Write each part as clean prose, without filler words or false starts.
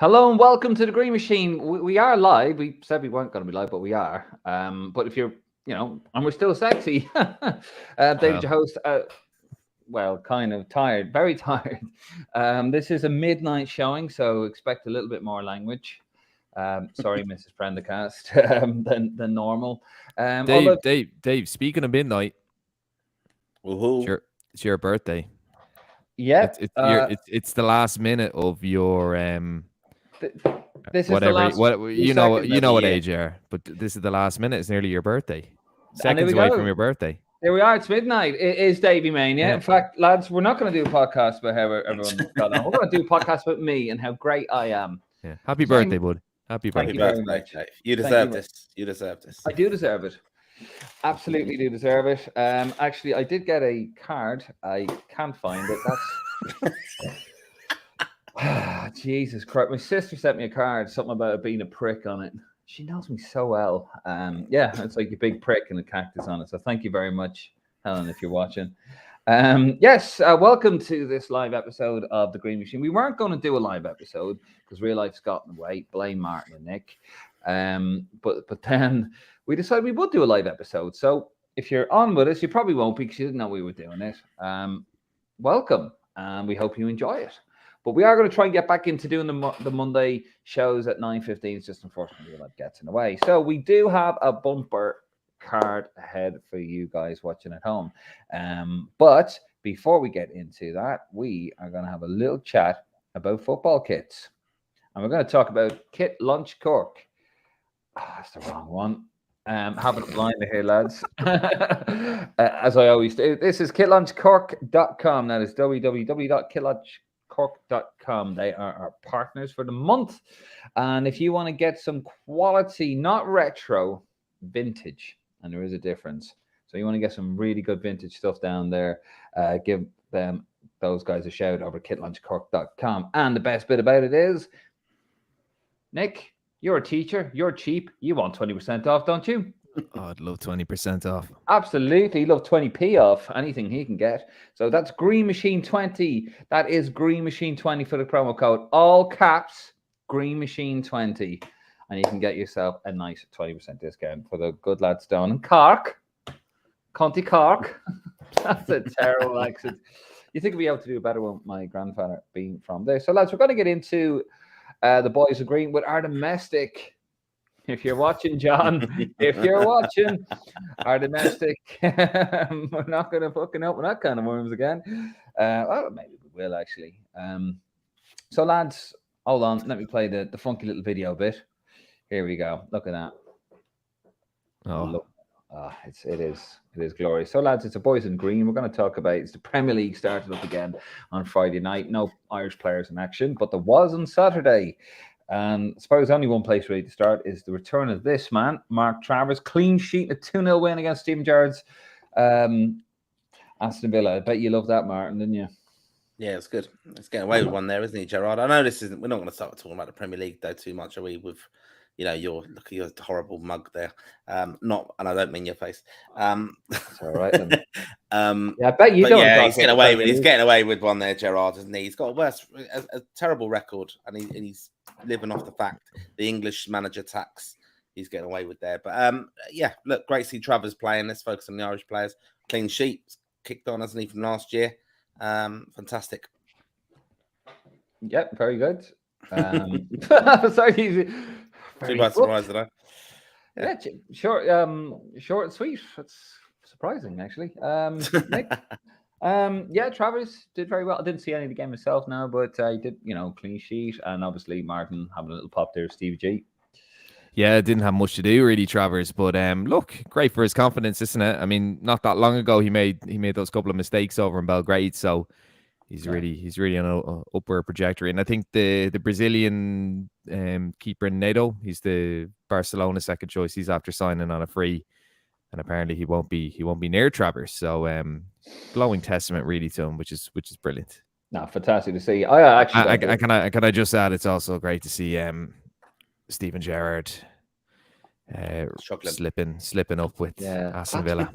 Hello and welcome to the Green Machine. We are live. We said we weren't going to be live, but we are. But if you're, and we're still sexy. David, your host. Well, kind of tired, very tired. This is a midnight showing, so expect a little bit more language. Sorry, Mrs. Prendergast, than normal. Dave. Speaking of midnight, it's your birthday. Yeah, it's the last minute of your This is whatever. the last. You know what age you are, but this is the last minute. It's nearly your birthday. Seconds away from your birthday. There we are. It's midnight. It is Davey Mania. Yeah. In fact, lads, we're not going to do a podcast about how everyone got on. We're going to do a podcast about me and how great I am. Yeah. Happy birthday, bud. Happy birthday. You deserve this. You deserve this. I do deserve it. Absolutely do deserve it. Actually, I did get a card. I can't find it. That's Jesus Christ. My sister sent me a card, something about it being a prick on it. She knows me so well. Yeah, it's like a big prick and a cactus on it. So thank you very much, Helen, if you're watching. Yes, welcome to this live episode of The Green Machine. We weren't going to do a live episode because real life's got in the way. Blame Martin and Nick. But then we decided we would do a live episode. So if you're on with us, you probably won't because you didn't know we were doing it. Welcome, and we hope you enjoy it. But we are going to try and get back into doing the Monday shows at 9:15. It's just unfortunately that gets in the way. So we do have a bumper card ahead for you guys watching at home. But before we get into that, we are going to have a little chat about football kits. And we're going to talk about Kit Lunch Cork. Oh, that's the wrong one. Having a blind here, lads. As I always do. This is kitlunchcork.com. That is www.kitlunchcork.com. They are our partners for the month. And if you want to get some quality, not retro, vintage, and there is a difference. So you want to get some really good vintage stuff down there, give them those guys a shout over kitlunchcork.com. And the best bit about it is, Nick, you're a teacher, you're cheap, you want 20% off, don't you? Oh, I'd love 20% off. Absolutely, love 20p off anything he can get. So that's Green Machine 20. That is Green Machine 20 for the promo code. All caps, Green Machine 20. And you can get yourself a nice 20% discount for the good lads down in Cork. County Cork. That's a terrible accent. You think we'd be able to do a better one, my grandfather being from there. So lads, we're going to get into the boys agreeing with our domestic. If you're watching, John, if you're watching our domestic, we're not going to fucking open that kind of worms again. Well, maybe we will actually. So lads, hold on. Let me play the funky little video bit. Here we go. Look at that. Oh, it is glorious. So lads, it's a boys in green. We're going to talk about it's the Premier League started up again on Friday night. No Irish players in action, but there was on Saturday. And I suppose only one place ready to start is the return of this man, Mark Travers, clean sheet, a 2-0 win against Steven Gerrard's Aston Villa. I bet you loved that, Martin, didn't you? Yeah, it's good. It's getting away with one there, isn't he, Gerard? I know this isn't. We're not going to start talking about the Premier League though too much, are we? With your horrible mug there. Not, and I don't mean your face. It's all right then. Yeah, I bet you don't. Yeah, he's getting away with one there, Gerard, isn't he? He's got a terrible record, and he's living off the fact the English manager tax he's getting away with there. But yeah, look, great to see Travers playing. Let's focus on the Irish players. Clean sheet, kicked on, hasn't he, from last year? Fantastic. Yep, very good. Sorry. Too much surprised, did I? Yeah, short and sweet. That's surprising, actually. Nick, yeah, Travers did very well. I didn't see any of the game myself now, but I did, clean sheet, and obviously Martin having a little pop there, Steve G. Yeah, didn't have much to do really, Travers. But look, great for his confidence, isn't it? I mean, not that long ago he made those couple of mistakes over in Belgrade, so he's really on an upward trajectory. And I think the Brazilian keeper Neto, he's the Barcelona second choice. He's after signing on a free, and apparently he won't be near Travers. So glowing testament really to him, which is brilliant. No, fantastic to see. I can I just add, it's also great to see Steven Gerrard slipping up with Aston Villa.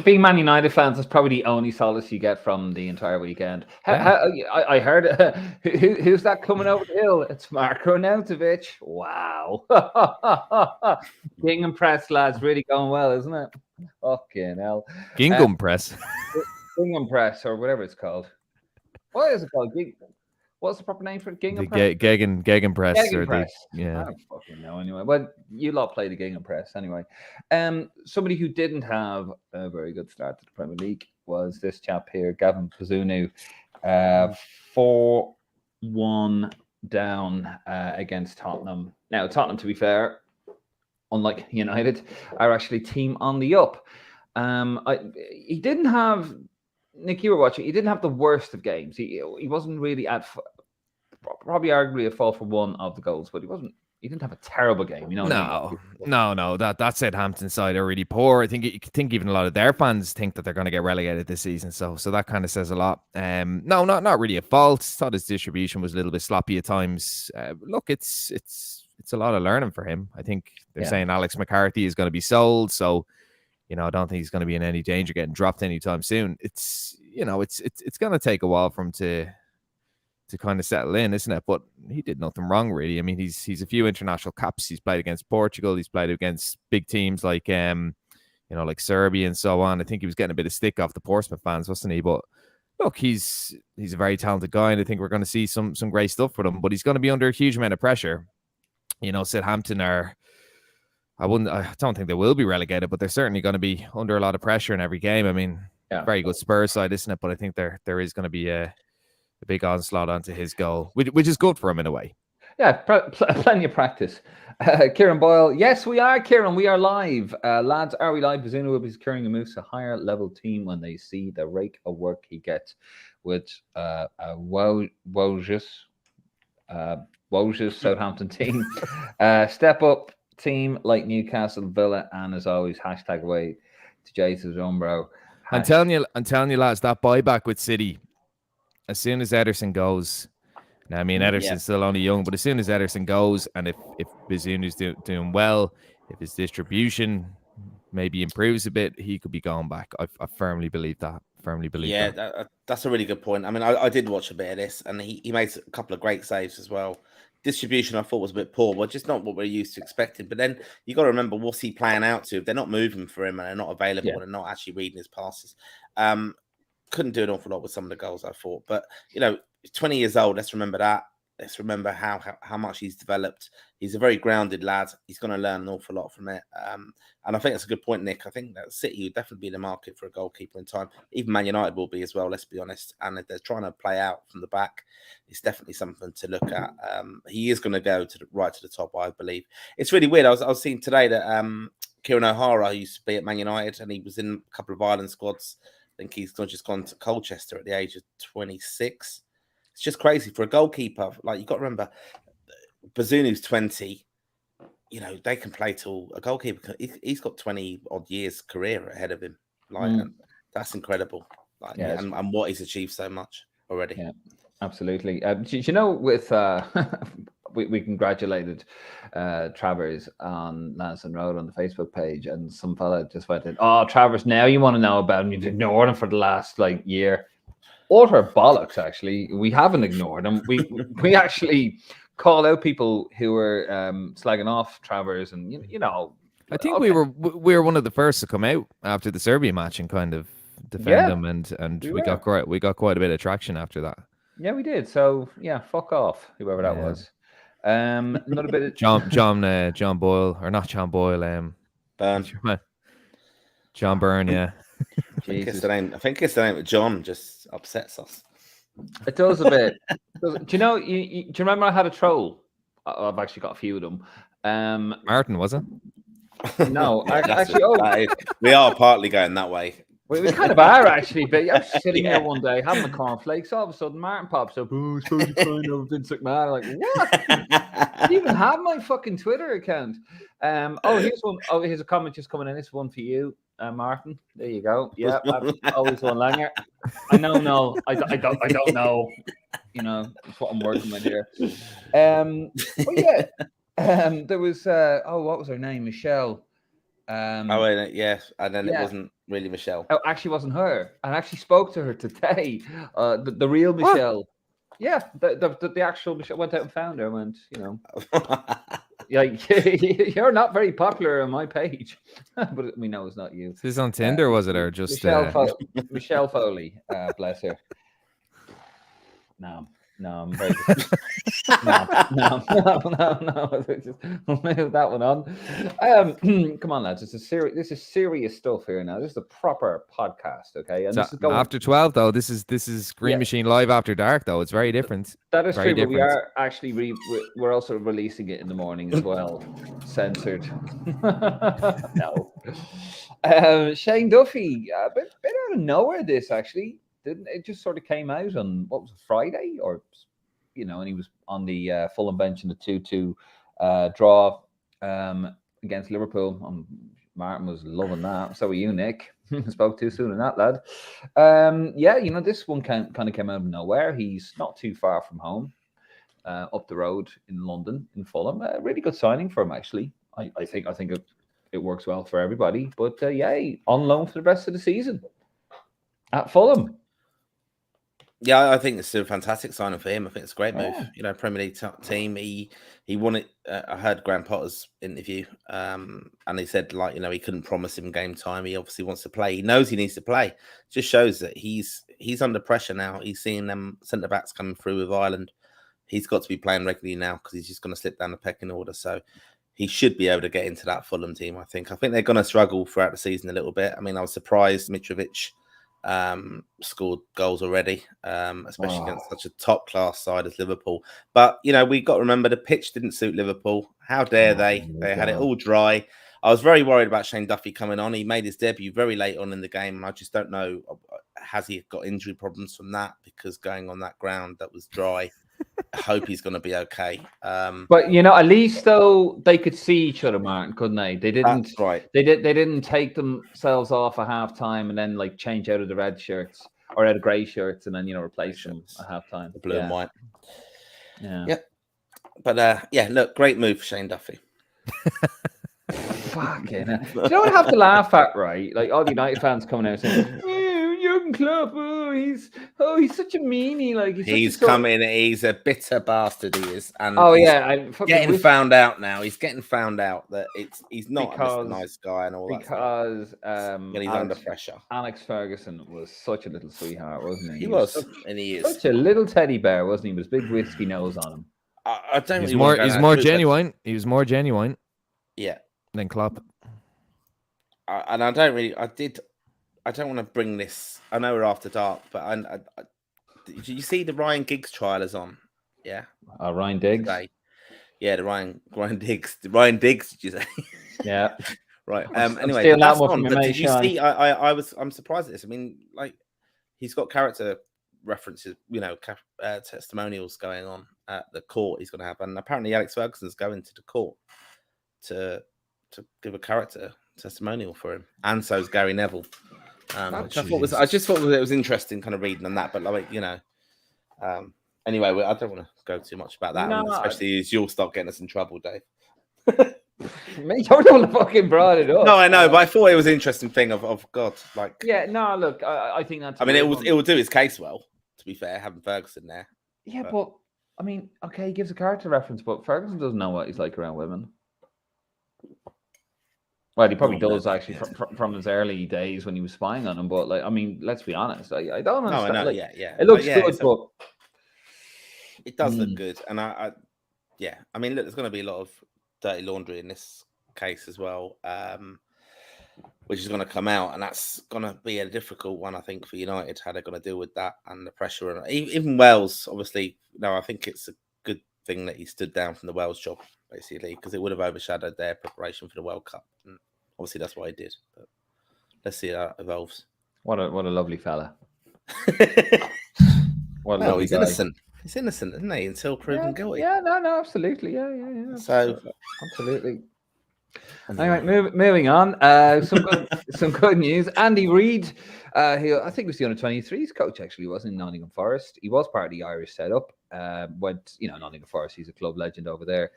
Being Man United fans is probably the only solace you get from the entire weekend. I heard who's that coming over the hill? It's Marko Arnautovic. Wow. Gingham press, lads, really going well, isn't it? Fucking hell. Gingham press. Gingham press, or whatever it's called. What is it called? What's the proper name for it? Gingham press? Gegen press. I don't fucking know anyway. Well, you lot play the Gingham press anyway. Somebody who didn't have a very good start to the Premier League was this chap here, Gavin Bazunu. 4-1 down against Tottenham. Now, Tottenham, to be fair, unlike United, are actually team on the up. He didn't have... Nick, you were watching. He didn't have the worst of games. He wasn't really at probably arguably a fault for one of the goals, but he didn't have a terrible game. You know? No. That Southampton side are really poor. I think even a lot of their fans think that they're going to get relegated this season. So that kind of says a lot. No, not really a fault. Thought his distribution was a little bit sloppy at times. Look, it's a lot of learning for him. I think they're saying Alex McCarthy is going to be sold. So, I don't think he's going to be in any danger getting dropped anytime soon. It's going to take a while for him to kind of settle in, isn't it? But he did nothing wrong, really. I mean, he's a few international caps. He's played against Portugal. He's played against big teams like like Serbia and so on. I think he was getting a bit of stick off the Portsmouth fans, wasn't he? But look, he's a very talented guy, and I think we're going to see some great stuff with him. But he's going to be under a huge amount of pressure. Southampton are. I don't think they will be relegated, but they're certainly going to be under a lot of pressure in every game. I mean, very good Spurs side, isn't it? But I think there is going to be a big onslaught onto his goal, which is good for him in a way. Yeah, plenty of practice. Kieran Boyle. Yes, we are, Kieran. We are live. Lads, are we live? Bazunu will be securing a move to a higher level team when they see the rake of work he gets with Wojciech Southampton team. Step up team like Newcastle, Villa, and as always, hashtag away to Jesus Umbro. I'm telling you, lads, that buyback with City, as soon as Ederson goes, now I mean Ederson's still only young, but as soon as Ederson goes, and if Bazunu's doing well, if his distribution maybe improves a bit, he could be going back. I firmly believe that. That's a really good point. I mean, I did watch a bit of this, and he made a couple of great saves as well. Distribution, I thought, was a bit poor, but just not what we're used to expecting. But then you got to remember, what's he playing out to? If they're not moving for him and they're not available and they're not actually reading his passes, couldn't do an awful lot with some of the goals, I thought. But 20 years old. Let's remember that. Let's remember how much he's developed. He's a very grounded lad. He's going to learn an awful lot from it. And I think that's a good point, Nick. I think that City would definitely be in the market for a goalkeeper in time. Even Man United will be as well, let's be honest. And if they're trying to play out from the back, it's definitely something to look at. He is going to go right to the top, I believe. It's really weird. I was seeing today that Kieran O'Hara used to be at Man United, and he was in a couple of Ireland squads. I think he's just gone to Colchester at the age of 26. It's just crazy for a goalkeeper. Like, you've got to remember, Bazunu's 20. They can play till a goalkeeper. He's got 20 odd years career ahead of him. That's incredible. And what he's achieved so much already. Yeah, absolutely. With we congratulated Travers on Lansdowne Road on the Facebook page, and some fella just went in, "Oh, Travers, now you want to know about him? You've ignored him for the last year." Utter bollocks, actually. We haven't ignored him. We actually call out people who were slagging off Travers, and I think we were one of the first to come out after the Serbia match and kind of defend them, and we got quite a bit of traction after that. Yeah, we did. So fuck off, whoever that was. Another bit of John Boyle, or not John Boyle, Byrne. John Byrne, yeah. I think it's the name of John just upsets us. It does a bit. Do you remember I had a troll? I've actually got a few of them. Martin, was it? No, actually, we are partly going that way. We kind of are, actually. But I was sitting here one day having the cornflakes. All of a sudden, Martin pops up. "Oh, it's supposed to find out Vince McMahon." Like, what? You even have my fucking Twitter account. Here's one. Oh, here's a comment just coming in. This one for you, Martin. There you go. Yeah, always one Langer. I know. No, I don't know. It's what I'm working with here. There was what was her name? Michelle. Yes, and then it yeah. wasn't really Michelle. Oh, actually wasn't her. I actually spoke to her today. The real Michelle. Yeah, the actual Michelle went out and found her and went, you're not very popular on my page. But we know it's not you. Is this on Tinder, was it, or just Michelle Foley, bless her. No, I'm very no. We'll move that one on. Come on, lads. This is serious stuff here now. This is a proper podcast, okay? And so this is going after 12 though. This is Green Machine Live After Dark though. It's very different. That is very true, different. but we are actually we're also releasing it in the morning as well, censored. No. Shane Duffy, a bit out of nowhere. This actually didn't it just sort of came out on what was it, Friday, or and he was on the Fulham bench in the 2-2 draw against Liverpool. Martin was loving that. So were you, Nick. Spoke too soon on that, lad. This one kind of came out of nowhere. He's not too far from home, up the road in London, in Fulham. Really good signing for him, actually. I think it works well for everybody. But on loan for the rest of the season at Fulham. Yeah, I think it's a fantastic signing for him. I think it's a great move. Premier League team. He won it. I heard Graham Potter's interview, and he said he couldn't promise him game time. He obviously wants to play. He knows he needs to play. Just shows that he's under pressure now. He's seeing them centre backs coming through with Ireland. He's got to be playing regularly now because he's just going to slip down the pecking order. So he should be able to get into that Fulham team. I think they're going to struggle throughout the season a little bit. I mean, I was surprised Mitrovic scored goals already, especially against such a top class side as Liverpool. But we got to remember the pitch didn't suit Liverpool. How dare they? They had it all dry. I was very worried about Shane Duffy coming on. He made his debut very late on in the game, and I just don't know, has he got injury problems from that? Because going on that ground that was dry, I hope he's going to be okay. But at least though they could see each other, Martin, couldn't they? They didn't. That's right. They didn't take themselves off at halftime and then change out of the red shirts or out of grey shirts and then replace them at halftime. The blue and white. Yeah. Yep. But look, great move for Shane Duffy. Fucking hell. Do you know what I have to laugh at, right? Like all the United fans coming out saying, Jurgen Klopp, he's such a meanie. Like he's a bitter bastard, he is. And getting found out now. He's getting found out that he's not a nice guy and all that. Because he's under pressure. Alex Ferguson was such a little sweetheart, wasn't he? He was, and he is. Such a little teddy bear, wasn't he? With his big whiskey nose on him. I don't He's more genuine. He was more genuine. Yeah. Than Klopp. And I don't want to bring this. I know we're after dark, but did you see the Ryan Giggs trial is on? Yeah. Ryan Diggs. Today. Yeah, the Ryan Diggs. Ryan Diggs, did you say? Yeah. Right. Anyway, that's on. But did you see? I'm surprised at this. I mean, he's got character references, testimonials going on at the court. He's going to have, and apparently Alex Ferguson's going to the court to give a character testimonial for him, and so's Gary Neville. I just thought it was interesting, kind of reading on that. But anyway, I don't want to go too much about that, especially as you'll start getting us in trouble, Dave. Mate, you're the one that fucking brought it up. No, I know, but I thought it was an interesting thing of God, look, I think that's. I mean, it will do his case well. To be fair, having Ferguson there. Yeah, but I mean, okay, he gives a character reference, but Ferguson doesn't know what he's like around women. Well, he probably does actually from his early days when he was spying on him. But let's be honest. I don't understand. No, I know. It looks good, but it does look good. And I mean, look, there's going to be a lot of dirty laundry in this case as well, which is going to come out, and that's going to be a difficult one, I think, for United. How they're going to deal with that and the pressure, and even Wales, obviously. No, I think it's a good thing that he stood down from the Wales job, basically, because it would have overshadowed their preparation for the World Cup. And obviously, that's what he did. But let's see how it evolves. What a lovely fella. He's innocent. He's innocent, isn't he? Until proven guilty. Yeah, no, absolutely. Yeah. So, absolutely. Anyway, moving on. Some good news. Andy Reid, I think was the under-23s coach, actually, wasn't in Nottingham Forest. He was part of the Irish setup. Nottingham Forest, he's a club legend over there.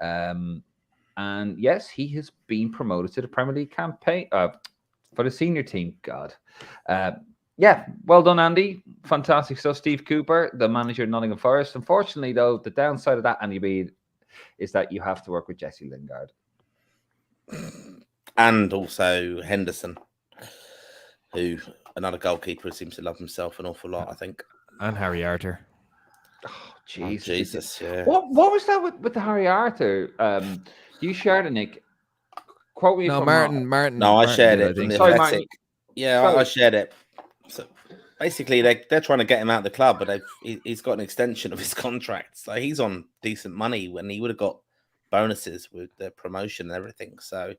And yes, he has been promoted to the Premier League campaign for the senior team. God. Yeah, well done, Andy. Fantastic stuff. Steve Cooper, the manager of Nottingham Forest. Unfortunately, though, the downside of that, Andy Reid, is that you have to work with Jesse Lingard. And also Henderson, who another goalkeeper who seems to love himself an awful lot, I think. And Harry Arter. Oh, Jesus. Oh, Jesus, yeah. What was that with the Harry Arter? You shared it, Nick. Quote me No, from Martin. No, I Martin shared did, it from the Sorry, Athletic. Martin. Yeah, Sorry. I shared it. So basically, they're trying to get him out of the club, but he's got an extension of his contract. So he's on decent money when he would have got bonuses with the promotion and everything. So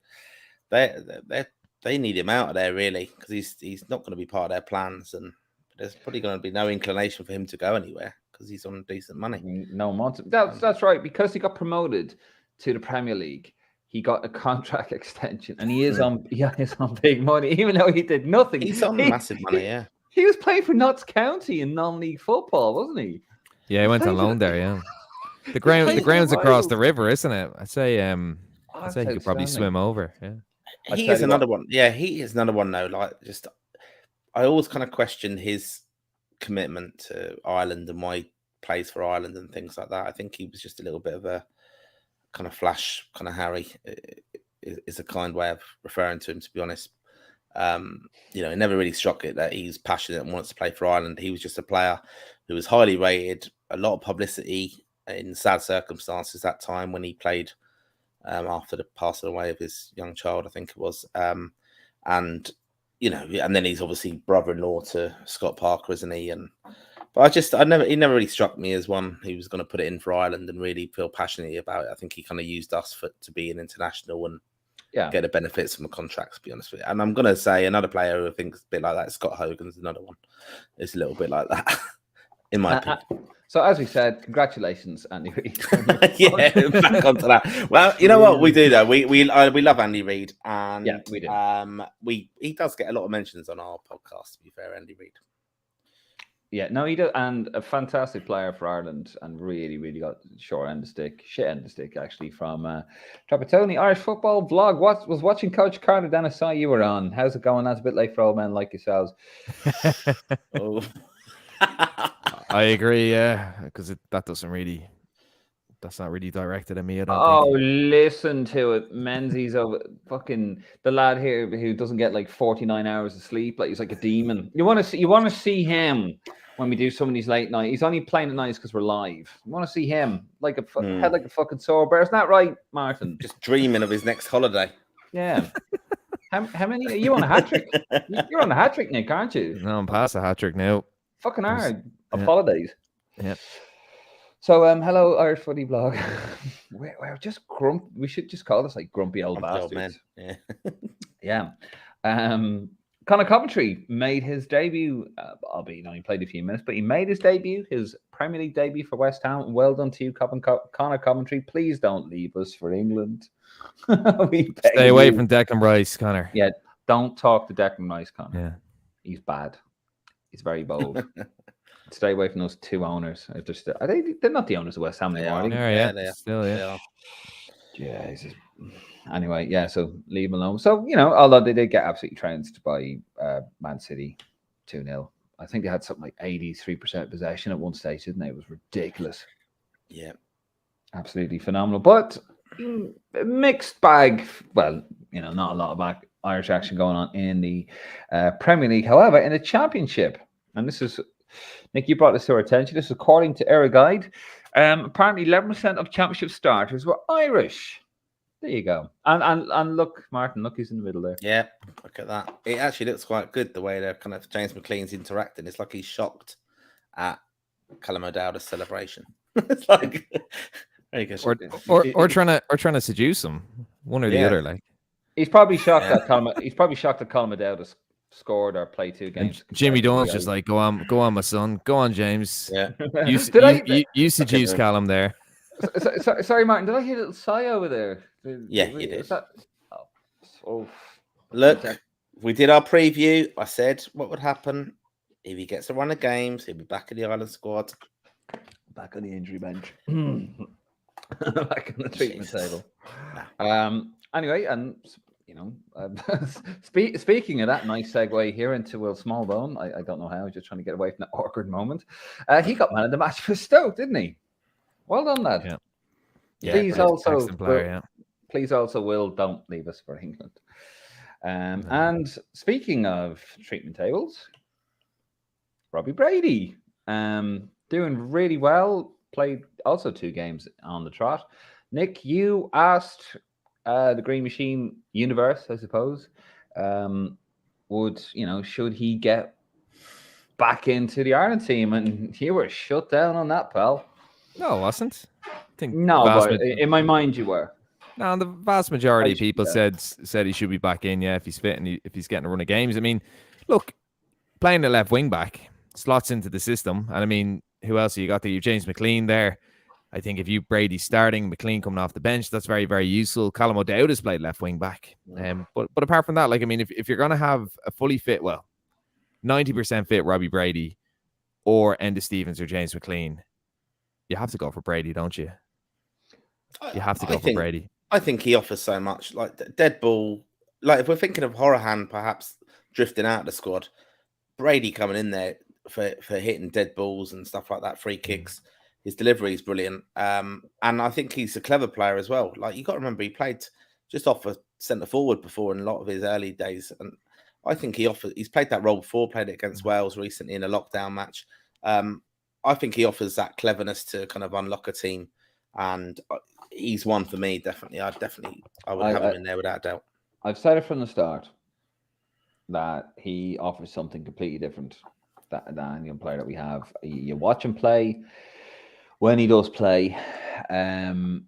they need him out of there, really, because he's not going to be part of their plans. And there's probably going to be no inclination for him to go anywhere because he's on decent money. No one. That's right. Because he got promoted to the Premier League, he got a contract extension, and he is on big money, even though he did nothing. He's on massive money, yeah. He was playing for Notts County in non-league football, wasn't he? Yeah, he went on loan there. Yeah, the ground's across the river, isn't it? I'd say he could probably swim over. Yeah, he is another one. Yeah, he is another one though. Like, just I always kind of question his commitment to Ireland and why he plays for Ireland and things like that. I think he was just a little bit of a kind of flash, kind of Harry is a kind way of referring to him, to be honest. It never really struck it that he's passionate and wants to play for Ireland. He was just a player who was highly rated, a lot of publicity in sad circumstances that time when he played after the passing away of his young child, I think it was. And then he's obviously brother-in-law to Scott Parker, isn't he? But he never really struck me as one who was going to put it in for Ireland and really feel passionately about it. I think he kind of used us to be an international and get the benefits from the contracts, to be honest with you. And I'm going to say another player who I think is a bit like that, Scott Hogan's another one. It's a little bit like that, in my opinion. So as we said, congratulations, Andy Reid. Yeah, back onto that. Well, you know what we do though. We love Andy Reid, and yeah, we do. He does get a lot of mentions on our podcast. To be fair, Andy Reid. Yeah, no, he does, and a fantastic player for Ireland, and really, really got shit end of stick, actually, from Trapattoni Irish football vlog. Was watching Coach Carter, then I saw you were on. How's it going? That's a bit late for old men like yourselves. Oh. I agree, yeah, because that's not really directed at me. I don't think. Listen to it. Menzies over fucking the lad here who doesn't get like 49 hours of sleep. Like he's like a demon. You want to see him when we do some of these late night. He's only playing at nights because we're live. You want to see him like head like a fucking sore bear. Isn't that right, Martin? Just dreaming of his next holiday. Yeah. How many are you on a hat trick? You're on a hat trick, Nick, aren't you? No, I'm past a hat trick now. Fucking hard. Of holidays. Yeah. So, hello, Irish Footy Blog. We're just we should just call this like grumpy old bastards. Yeah. Yeah. Conor Coventry made his debut, albeit he only played a few minutes, but he made his debut, his Premier League debut for West Ham. Well done to you, Conor Coventry. Please don't leave us for England. Stay away from Declan Rice, Conor. Yeah, don't talk to Declan Rice, Conor. Yeah. He's bad. He's very bold. Stay away from those two owners. They're not the owners of West Ham anymore. Yeah, they are. Still, yeah. Jesus. Anyway, yeah, so leave them alone. So, although they did get absolutely trounced by Man City 2-0. I think they had something like 83% possession at one stage, didn't they? It was ridiculous. Yeah. Absolutely phenomenal. But mixed bag. Well, not a lot of Irish action going on in the Premier League. However, in the Championship, and this is, Nick, you brought this to our attention. This is according to Era Guide. Apparently 11% of Championship starters were Irish. There you go. And look, Martin, look, he's in the middle there. Yeah, look at that. It actually looks quite good, the way they're kind of James McLean's interacting. It's like he's shocked at Callum O'Dowda's celebration. It's like very good. Or trying to seduce him, one or the other. Like he's probably shocked that Callum O'Dowda scored or played 2 games. And Jimmy Donald's just like, go on, my son, go on, James. Yeah, you seduce Callum there. Sorry, Martin. Did I hear a little sigh over there? Yeah, you did. Oh. Look, we did our preview. I said what would happen if he gets a run of games. He'll be back in the Ireland squad, back on the injury bench. back on the treatment Jesus. table. Anyway, and speaking of that, nice segue here into Will Smallbone. I don't know how. I was just trying to get away from that awkward moment. He got man of the match for Stoke, didn't he? Well done, lad. Yeah. Please also, excellent player, Will, don't leave us for England. And speaking of treatment tables, Robbie Brady, doing really well. Played also 2 games on the trot. Nick, you asked the Green Machine universe, I suppose, should he get back into the Ireland team? And you were shut down on that, pal. No, I wasn't. I think but in my mind you were. No, the vast majority of people said he should be back in, if he's fit and if he's getting a run of games. I mean, look, playing the left wing back slots into the system. And I mean, who else you got there? You've James McLean there. I think if you Brady starting, McLean coming off the bench, that's very, very useful. Callum O'Dowd has played left wing back. But apart from that, like, I mean, if you're going to have a fully fit, 90% fit Robbie Brady or Enda Stevens or James McLean, you have to go for Brady, don't you? You have to go for Brady. I think he offers so much. Like dead ball, like if we're thinking of Horahan perhaps drifting out of the squad, Brady coming in there for hitting dead balls and stuff like that, free kicks. His delivery is brilliant. And I think he's a clever player as well. Like, you got to remember, he played just off a centre forward before in a lot of his early days. And I think he's played that role before, played it against Wales recently in a lockdown match. I think he offers that cleverness to kind of unlock a team. And he's one for me, definitely. I would have him in there without doubt. I've said it from the start that he offers something completely different than any young player that we have. You watch him play. When he does play, the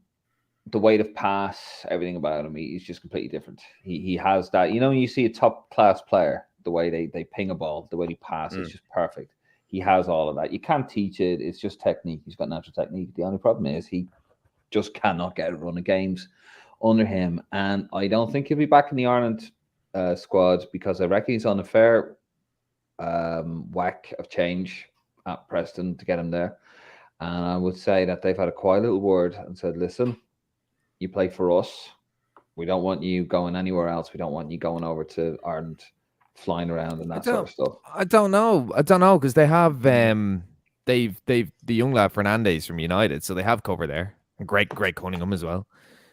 weight of pass, everything about him, he's just completely different. He has that. You know, when you see a top class player, the way they ping a ball, the way he passes, is just perfect. He has all of that. You can't teach it. It's just technique. He's got natural technique. The only problem is he just cannot get a run of games under him. And I don't think he'll be back in the Ireland squad, because I reckon he's on a fair whack of change at Preston to get him there. And I would say that they've had a quiet little word and said, listen, you play for us. We don't want you going anywhere else. We don't want you going over to Ireland, flying around and that sort of stuff. I don't know, because they have they've the young lad Fernandez from United, so they have cover there. And great Cunningham as well.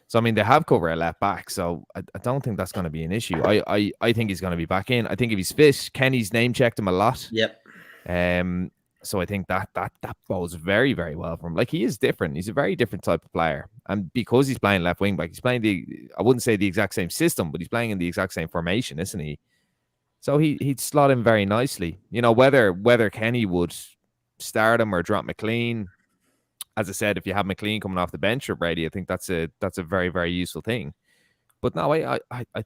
So I mean, they have cover at left back. So I don't think that's going to be an issue. I think he's going to be back in. I think if he's fit, Kenny's name checked him a lot. Yep. So I think that bodes very, very well for him. Like, he is different. He's a very different type of player. And because he's playing left wing back, he's playing I wouldn't say the exact same system, but he's playing in the exact same formation, isn't he? So he'd slot in very nicely. You know, whether Kenny would start him or drop McLean, as I said, if you have McLean coming off the bench or Brady, I think that's a very, very useful thing. But no, I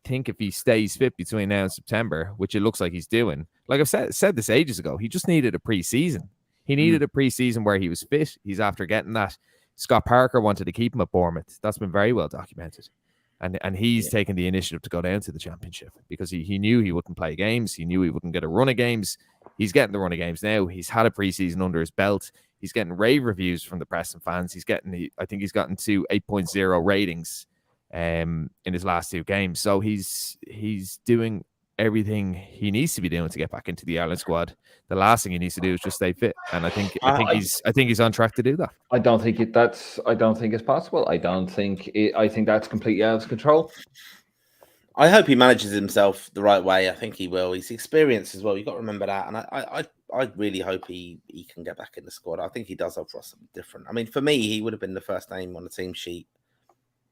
think if he stays fit between now and September, which it looks like he's doing, like I've said this ages ago, he just needed a preseason. He needed a preseason where he was fit. He's after getting that. Scott Parker wanted to keep him at Bournemouth. That's been very well documented. And he's taken the initiative to go down to the Championship because he knew he wouldn't play games. He knew he wouldn't get a run of games. He's getting the run of games now. He's had a preseason under his belt. He's getting rave reviews from the press and fans. I think he's gotten to 8.0 ratings in his last 2 games. So he's doing everything he needs to be doing to get back into the Ireland squad. The last thing he needs to do is just stay fit, and I think he's on track to do that. I don't think it's possible. I think that's completely out of control. I hope he manages himself the right way. I think he will. He's experienced as well. You've got to remember that. And I really hope he can get back in the squad. I think he does offer us something different. I mean, for me, he would have been the first name on the team sheet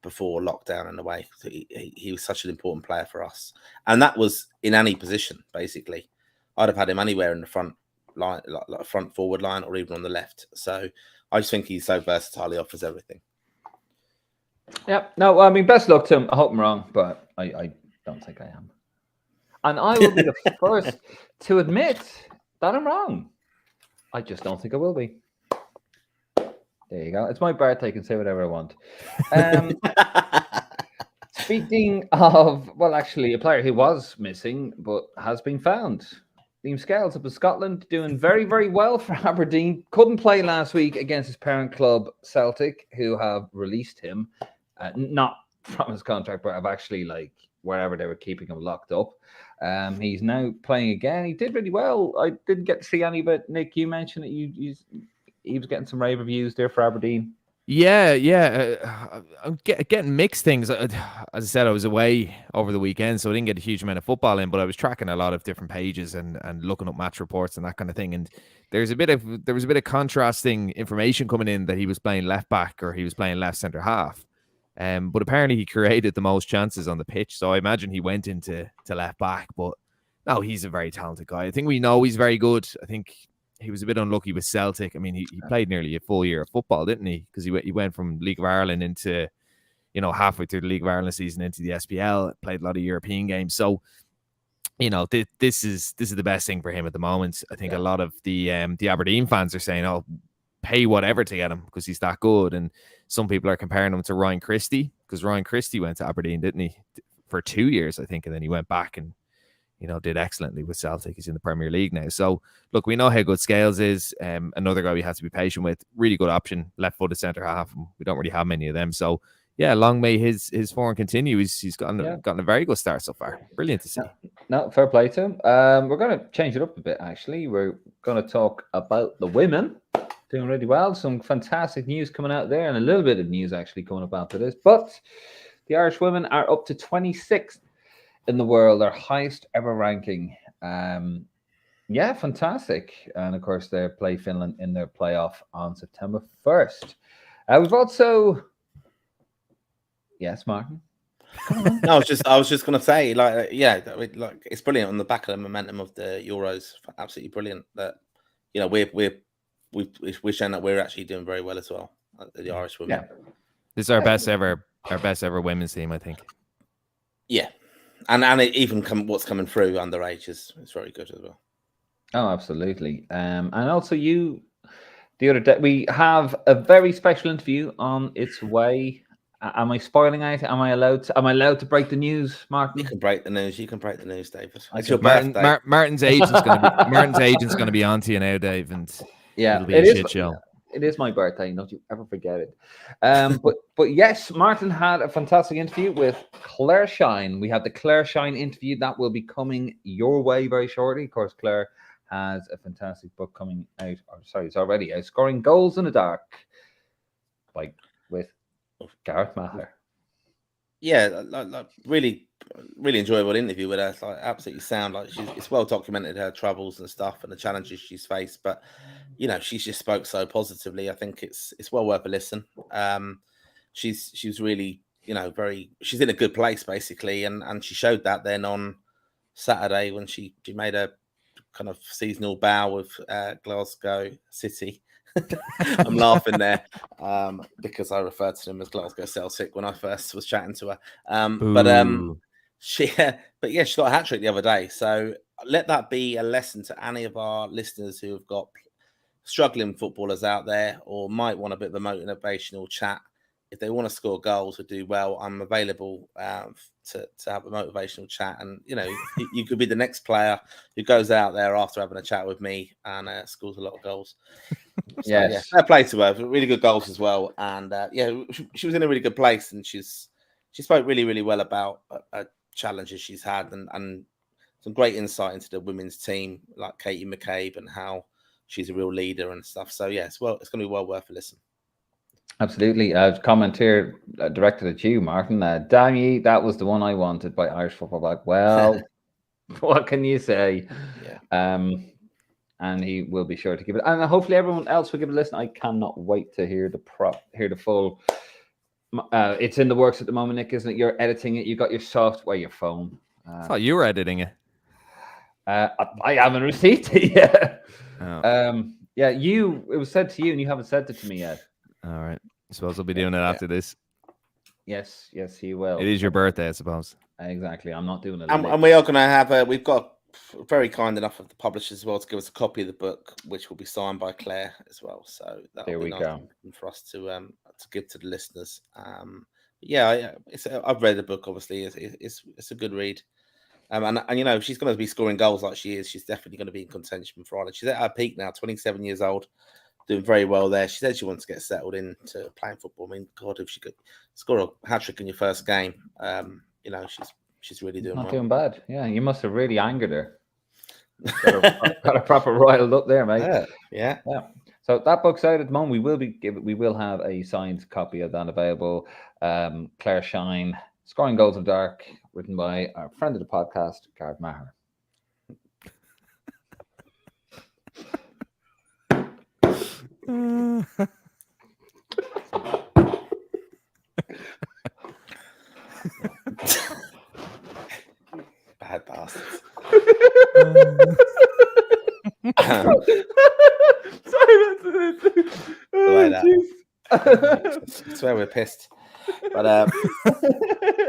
before lockdown in a way. So he was such an important player for us. And that was in any position, basically. I'd have had him anywhere in the front line, like front forward line, or even on the left. So I just think he's so versatile. He offers everything. Yeah. No, I mean, best luck to him. I hope I'm wrong, but I don't think I am. And I will be the first to admit that I'm wrong. I just don't think I will be. There you go. It's my birthday. I can say whatever I want. Speaking of, well, actually, a player who was missing but has been found. Liam Scales up in Scotland, doing very, very well for Aberdeen. Couldn't play last week against his parent club, Celtic, who have released him, not from his contract, but have actually, like, wherever they were keeping him locked up. He's now playing again. He did really well. I didn't get to see any, but Nick, you mentioned that he was getting some rave reviews there for Aberdeen. Yeah. I'm getting mixed things. As I said, I was away over the weekend, so I didn't get a huge amount of football in, but I was tracking a lot of different pages and looking up match reports and that kind of thing. And there was a bit of contrasting information coming in that he was playing left back or he was playing left centre half. But apparently he created the most chances on the pitch, so I imagine he went into left back. But no, he's a very talented guy. I think we know he's very good. I think he was a bit unlucky with Celtic. I mean, he played nearly a full year of football, didn't he? Because he went from League of Ireland into, halfway through the League of Ireland season into the SPL, played a lot of European games. So, this is the best thing for him at the moment. I think a lot of the Aberdeen fans are saying, "Oh, pay whatever to get him because he's that good." And some people are comparing him to Ryan Christie because Ryan Christie went to Aberdeen, didn't he, for 2 years, I think, and then he went back and did excellently with Celtic. He's in the Premier League now. So, look, we know how good Scales is. Another guy we have to be patient with. Really good option, left-footed centre half. We don't really have many of them. So, yeah, long may his form continue. He's gotten a very good start so far. Brilliant to see. No, fair play to him. We're going to change it up a bit, actually. We're going to talk about the women doing really well. Some fantastic news coming out there and a little bit of news actually coming up after this. But the Irish women are up to 26th in the world, their highest ever ranking. Fantastic. And of course, they play Finland in their playoff on September 1st. We've also, yes, Martin. No, I was just going to say, it's brilliant on the back of the momentum of the Euros. Absolutely brilliant that we're showing that we're actually doing very well as well. The Irish women. Yeah, this is our best ever women's team, I think. Yeah. And even what's coming through underage is very good as well. Oh, absolutely. And also the other day, we have a very special interview on its way. Am I spoiling anything? Am I allowed to break the news, Martin? You can break the news. David. It's your birthday. Martin's agent's going to be on to you now, Dave, and it'll be a shit show. It is my birthday. Don't you ever forget it. But yes, Martin had a fantastic interview with Claire Shine. We have the Claire Shine interview that will be coming your way very shortly. Of course, Claire has a fantastic book coming out. It's already out. Scoring Goals in the Dark, with Gareth Maher. Yeah, really, really enjoyable interview with her. Absolutely sound. It's well documented, her troubles and stuff and the challenges she's faced. But she's just spoke so positively. I think it's well worth a listen. She's really she's in a good place basically, and she showed that then on Saturday when she made a kind of seasonal bow with Glasgow City. I'm laughing there because I referred to them as Glasgow Celtic when I first was chatting to her. She got a hat trick the other day. So let that be a lesson to any of our listeners who have got struggling footballers out there or might want a bit of a motivational chat. If they want to score goals or do well, I'm available to have a motivational chat. And, you could be the next player who goes out there after having a chat with me and scores a lot of goals. So, yes. Fair play to her. Really good goals as well. And, she was in a really good place. And she spoke really, really well about challenges she's had and some great insight into the women's team, like Katie McCabe and how she's a real leader and stuff. So, it's going to be well worth a listen. Absolutely. A comment here directed at you, Martin. Damn ye, that was the one I wanted by Irish Football Black. Well, what can you say? Yeah. And he will be sure to give it. And hopefully everyone else will give it a listen. I cannot wait to hear the full. It's in the works at the moment, Nick, isn't it? You're editing it. You got your software, your phone. I thought you were editing it. I haven't received it yet. Oh. It was said to you and you haven't said it to me yet. All right. I suppose I'll be doing it after this. Yes, he will. It is your birthday, I suppose. Exactly. I'm not doing it. And we are going to have we've got very kind enough of the publishers as well to give us a copy of the book, which will be signed by Claire as well. So that'll be nice for us to give to the listeners. I've read the book. Obviously, it's a good read. And you know, she's going to be scoring goals like she is. She's definitely going to be in contention for Ireland. She's at her peak now, 27 years old, doing very well there. She said she wants to get settled into playing football. I mean, God, if she could score a hat-trick in your first game, you know, she's really doing Not well. doing bad. Yeah, you must have really angered her. Got a proper riled up there, mate. Yeah. So that book's out at the moment. We will have a signed copy of that available. Claire Shine, Scoring Goals of Dark, written by our friend of the podcast, Gareth Maher. Bad bastards. Sorry, I swear we're pissed. But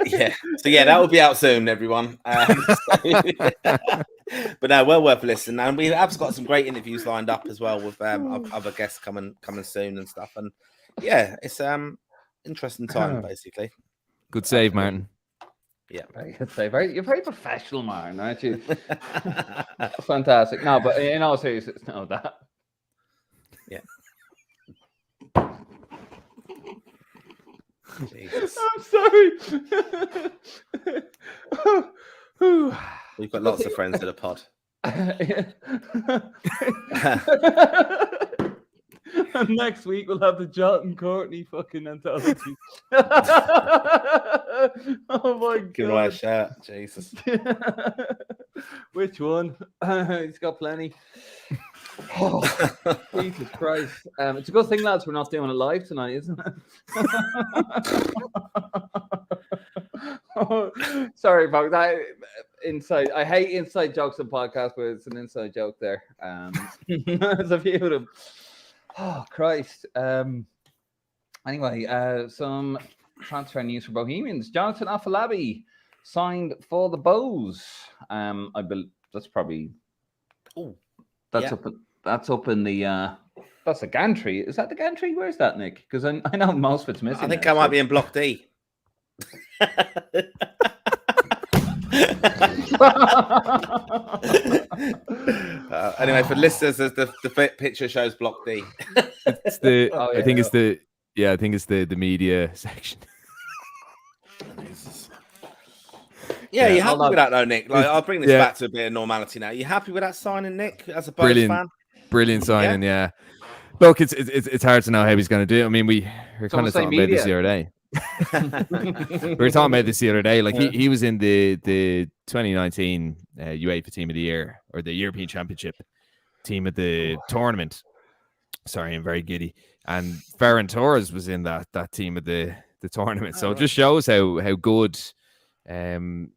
yeah, so yeah, that will be out soon, everyone. But no, well worth listening. And we have got some great interviews lined up as well with other guests coming soon and stuff. And yeah, it's interesting time basically. Good save, Martin. Yeah, very good save. You're very professional, Martin, aren't you? Fantastic. No, but in all seriousness, no, that. Yeah. Jesus. I'm sorry. We've got lots of friends at the pod. And next week we'll have the Jonathan Courtney fucking anthology. Oh my god! Give away a shirt, Jesus. Which one? He's got plenty. Oh, Jesus Christ! It's a good thing, lads, we're not doing it live tonight, isn't it? Oh, sorry about that. Inside, I hate inside jokes on podcasts, but it's an inside joke there. There's a few of them. Oh Christ! Anyway, some transfer news for Bohemians. Jonathan Afolabi signed for the Bows. I believe that's probably. Oh, that's up. That's up in the. That's the gantry. Is that the gantry? Where's that, Nick? Because I know most of it's missing. I think I might be in Block D. Anyway, for listeners, the picture shows Block D. It's the. I think it's the. Yeah, I think it's the media section. Yeah, you happy with that though, Nick? Like, I'll bring this back to a bit of normality now. You happy with that signing, Nick? As a Bows fan, brilliant signing. Yeah. Look, it's hard to know how he's going to do it. I mean, we were kind of talking about this the other day. We were talking about this the other day. Like he was in the 2019 UEFA Team of the Year, or the European Championship team of the tournament. Sorry, I'm very giddy. And Ferran Torres was in that team of the tournament. So it just shows how good the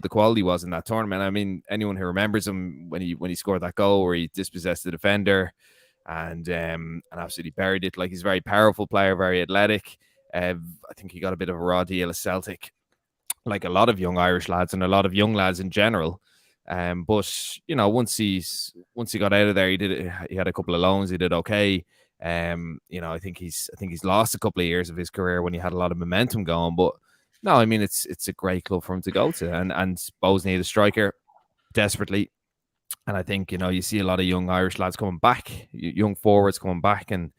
quality was in that tournament. I mean, anyone who remembers him when he scored that goal where he dispossessed the defender and absolutely buried it. Like, he's a very powerful player, very athletic. I think he got a bit of a raw deal at Celtic, like a lot of young Irish lads and a lot of young lads in general. But you know, once he got out of there, he had a couple of loans. He did okay. You know, I think he's lost a couple of years of his career when he had a lot of momentum going. But no, I mean, it's a great club for him to go to, and Bows need a striker desperately. And I think, you know, you see a lot of young Irish lads coming back, young forwards coming back, and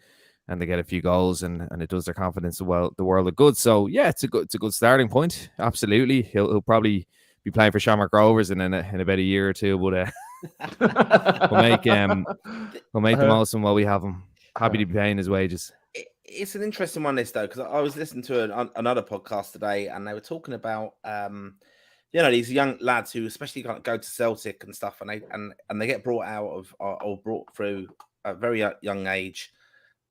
they get a few goals, and it does their confidence the world of good. So yeah, it's a good starting point. Absolutely, he'll probably be playing for Shamrock Rovers in about a year or two, but we'll make the most of what we have him. Happy to be paying his wages. It's an interesting one, this though, because I was listening to another podcast today, and they were talking about you know, these young lads who especially go to Celtic and stuff, and they get brought out of or brought through at a very young age.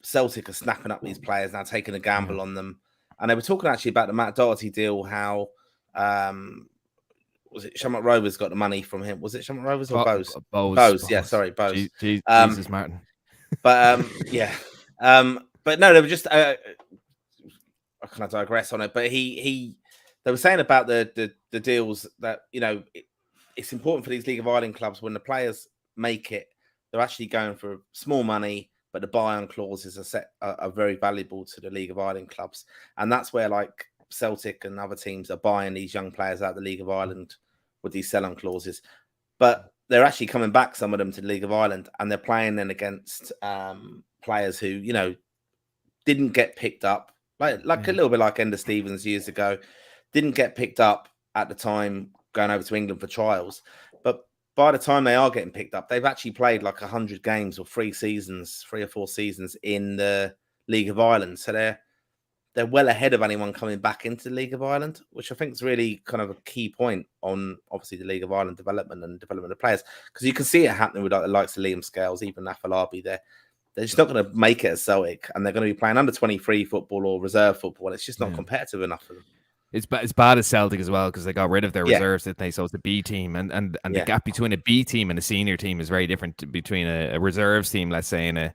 Celtic are snapping up these players now, taking a gamble on them, and they were talking actually about the Matt Doherty deal. How was it Shamrock Rovers got the money from him? Was it Shamrock Rovers or Bows? Bows. Yeah, sorry, Bows. Jesus, Martin. But yeah, but no, they were just. I kind of digress on it, but they were saying about the deals that, you know, it's important for these League of Ireland clubs when the players make it, they're actually going for small money, but the buy-on clauses are very valuable to the League of Ireland clubs, and that's where like Celtic and other teams are buying these young players out of the League of Ireland with these sell-on clauses. But they're actually coming back, some of them, to the League of Ireland, and they're playing then against players who, didn't get picked up, like a little bit like Ender Stevens years ago, didn't get picked up at the time going over to England for trials. But by the time they are getting picked up, they've actually played like 100 games or 3 or 4 seasons in the League of Ireland. So they're well ahead of anyone coming back into the League of Ireland, which I think is really kind of a key point on obviously the League of Ireland development and development of players, because you can see it happening with like the likes of Liam Scales, even Afolabi. They're just not going to make it as Celtic, and they're going to be playing under 23 football or reserve football, and it's just not competitive enough for them. It's bad as Celtic as well, because they got rid of their reserves, didn't they? So it's a B team, and the gap between a B team and a senior team is very different between a reserves team, let's say, and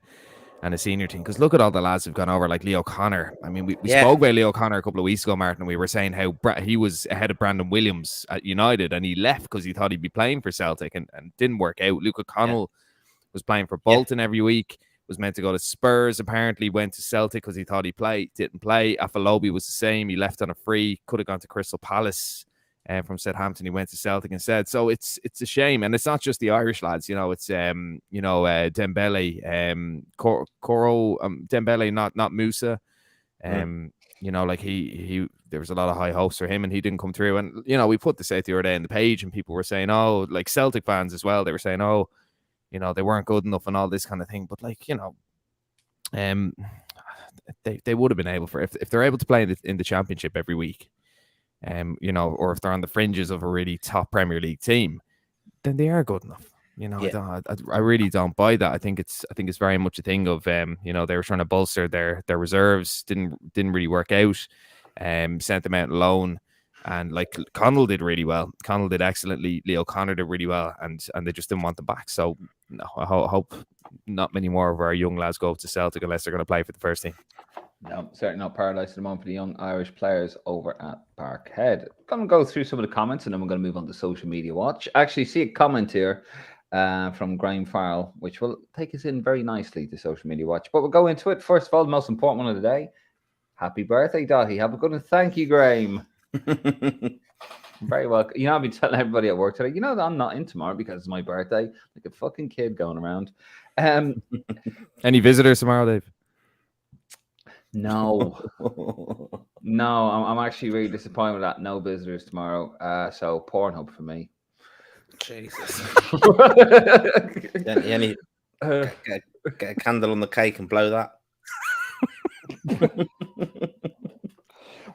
a senior team. Because look at all the lads who've gone over, like Leo Connor. I mean, we spoke about Leo Connor a couple of weeks ago, Martin, and we were saying how he was ahead of Brandon Williams at United, and he left because he thought he'd be playing for Celtic, and didn't work out. Luke O'Connell was playing for Bolton every week, was meant to go to Spurs, apparently went to Celtic because he thought didn't play. Afolabi was the same. He left on a free, could have gone to Crystal Palace. From Southampton, he went to Celtic instead. So it's a shame, and it's not just the Irish lads. It's Dembele, Coro, Dembele, not Musa. Like he there was a lot of high hopes for him, and he didn't come through. And we put this out the other day in the page, and people were saying, oh, like Celtic fans as well, they were saying, oh, they weren't good enough and all this kind of thing. But they would have been able, for if they're able to play in the Championship every week. Or if they're on the fringes of a really top Premier League team, then they are good enough. I really don't buy that. I think it's very much a thing of they were trying to bolster their reserves, didn't really work out, sent them out on loan, and like Connell did really well. Connell did excellently. Leo Connor did really well, and they just didn't want them back. So no, I hope not many more of our young lads go up to Celtic unless they're going to play for the first team. No, certainly not paradise at the moment for the young Irish players over at Parkhead. I'm going to go through some of the comments, and then we're going to move on to social media watch. Actually, see a comment here from Graham Farrell, which will take us in very nicely to social media watch. But we'll go into it. First of all, the most important one of the day. Happy birthday, Doggie. Have a good one. Thank you, Graham. Very welcome. I've been telling everybody at work today, that I'm not in tomorrow because it's my birthday. Like a fucking kid going around. Any visitors tomorrow, Dave? No, I'm actually really disappointed with that. No visitors tomorrow. So Pornhub for me. Jesus. Get a candle on the cake and blow that.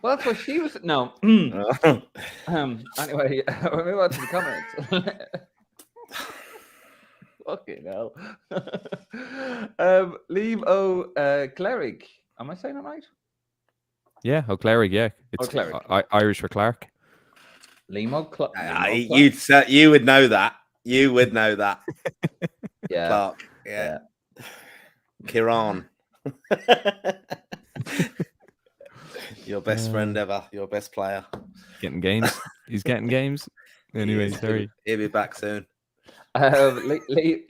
Well, that's what she was. No. Anyway, we'll move on to the comments. Fucking hell. Liam O'Cleric. Am I saying it right? Yeah, O'Cleric, yeah. It's Irish for Clark. Liam O'Cleric. You would know that. You would know that. Yeah. Clark. Yeah. Kiran. Your best friend ever. Your best player. Getting games. He's getting games. Anyway, sorry. He'll be back soon. Lee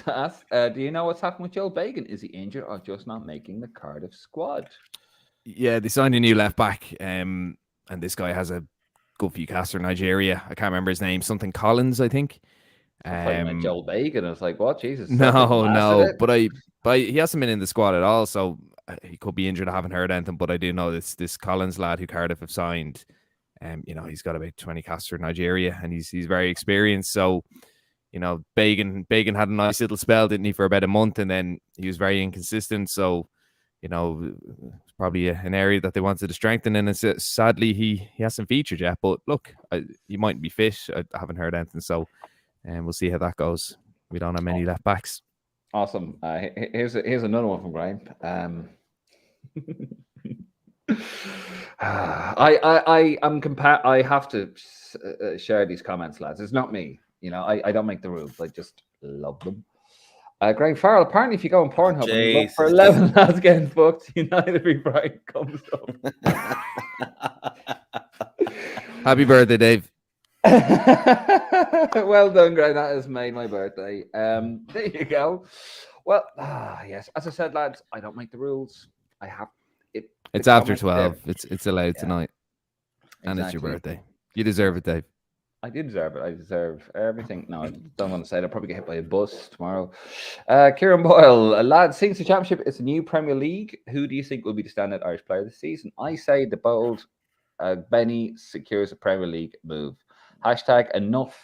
asks, do you know what's happened with Joel Bagan? Is he injured or just not making the Cardiff squad? Yeah, they signed a new left back, and this guy has a good few caster in Nigeria. I can't remember his name. Something Collins, I think. Joel Bagan. I was like, what? Jesus. No. But he hasn't been in the squad at all, so he could be injured. I haven't heard anything, but I do know this Collins lad who Cardiff have signed. He's got about 20 caster in Nigeria, and he's very experienced. So, Bagan had a nice little spell, didn't he, for about a month, and then he was very inconsistent. So, it's probably an area that they wanted to strengthen, and sadly he hasn't featured yet. But look, he might be fit. I haven't heard anything, so we'll see how that goes. We don't have many left backs. Awesome. Here's another one from Graham. I have to share these comments, lads. It's not me. I don't make the rules. I just love them. Graham Farrell, apparently if you go on Pornhub and you look for 11 lads getting booked, United v Brighton comes up. Happy birthday, Dave. Well done, Graham. That has made my birthday. There you go. Well, yes. As I said, lads, I don't make the rules. I have it. It's after 12. It's allowed tonight. And it's your birthday. You deserve it, Dave. I do deserve it. I deserve everything. No, I don't want to say it. I'll probably get hit by a bus tomorrow. Kieran Boyle, lads, since the championship, it's a new Premier League. Who do you think will be the standout Irish player this season? I say the bold Benny secures a Premier League move. Hashtag enough.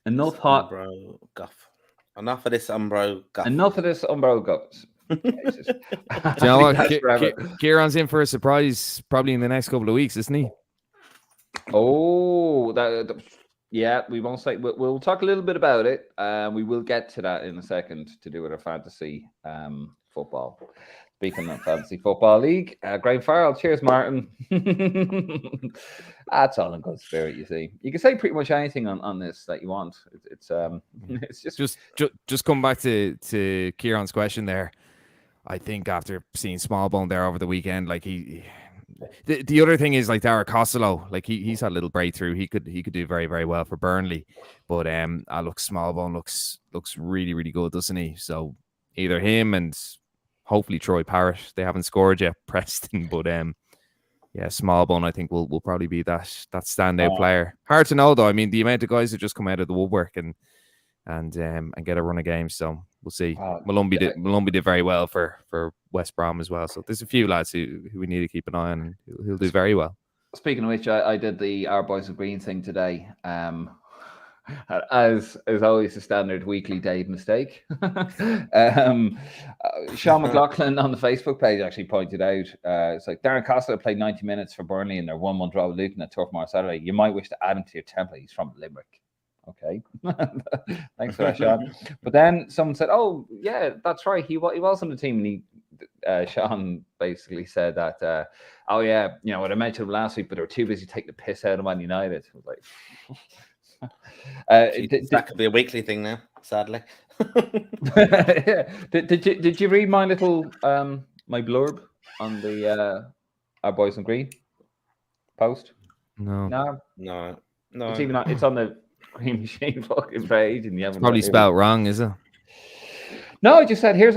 Enough hot. Umbro guff. Enough of this Umbro guff. Enough of this Umbro guff. Do you know what? Kieran's in for a surprise probably in the next couple of weeks, isn't he? Oh, yeah, we won't say. We'll talk a little bit about it. We will get to that in a second to do with our fantasy football. Speaking of fantasy football league, Graham Farrell. Cheers, Martin. That's all in good spirit. You see, you can say pretty much anything on this that you want. It's just come back to Kieran's question there. I think after seeing Smallbone there over the weekend, like the other thing is like Dara Costello, like he's had a little breakthrough. He could do very, very well for Burnley, but Smallbone looks really, really good, doesn't he? So either him and hopefully Troy Parrott. They haven't scored yet, Preston, but Smallbone I think will probably be that standout player. Hard to know though. I mean, the amount of guys who just come out of the woodwork and get a run of games. So we'll see. Malumbi did very well for West Brom as well. So there's a few lads who we need to keep an eye on, and he'll do very well. Speaking of which, I did the Our Boys of Green thing today. As always, a standard weekly Dave mistake. Sean McLaughlin on the Facebook page actually pointed out, it's like Darren Costello played 90 minutes for Burnley in their 1-1 draw with Luton at Turf Moor Saturday. You might wish to add him to your template. He's from Limerick. Okay, thanks for that, Sean. But then someone said, "Oh, yeah, that's right. He was on the team." And Sean basically said that, "Oh yeah, you know what I mentioned him last week, but they were too busy taking the piss out of Man United." I was like, that could be a weekly thing now, sadly. Yeah. Did you read my little my blurb on the Our Boys in Green post? No. It's on the Green Machine fucking page, and you haven't probably spelled wrong, is it? No, I just said here's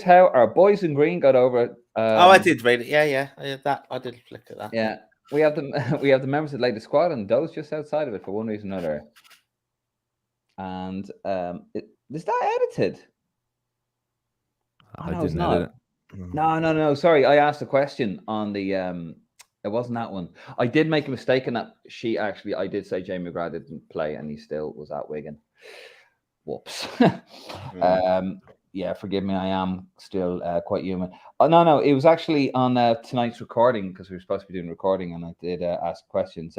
how Our Boys in Green got over it. I did read it. Yeah. I did flick at that. Yeah, we have the members that laid the squad and those just outside of it for one reason or another. And is that edited? I didn't edit it. No. Sorry, I asked a question on the. It wasn't that one. I did make a mistake in that sheet. Actually, I did say Jamie McGrath didn't play, and he still was at Wigan. Whoops. Yeah, forgive me. I am still quite human. Oh no, it was actually on tonight's recording because we were supposed to be doing recording, and I did ask questions.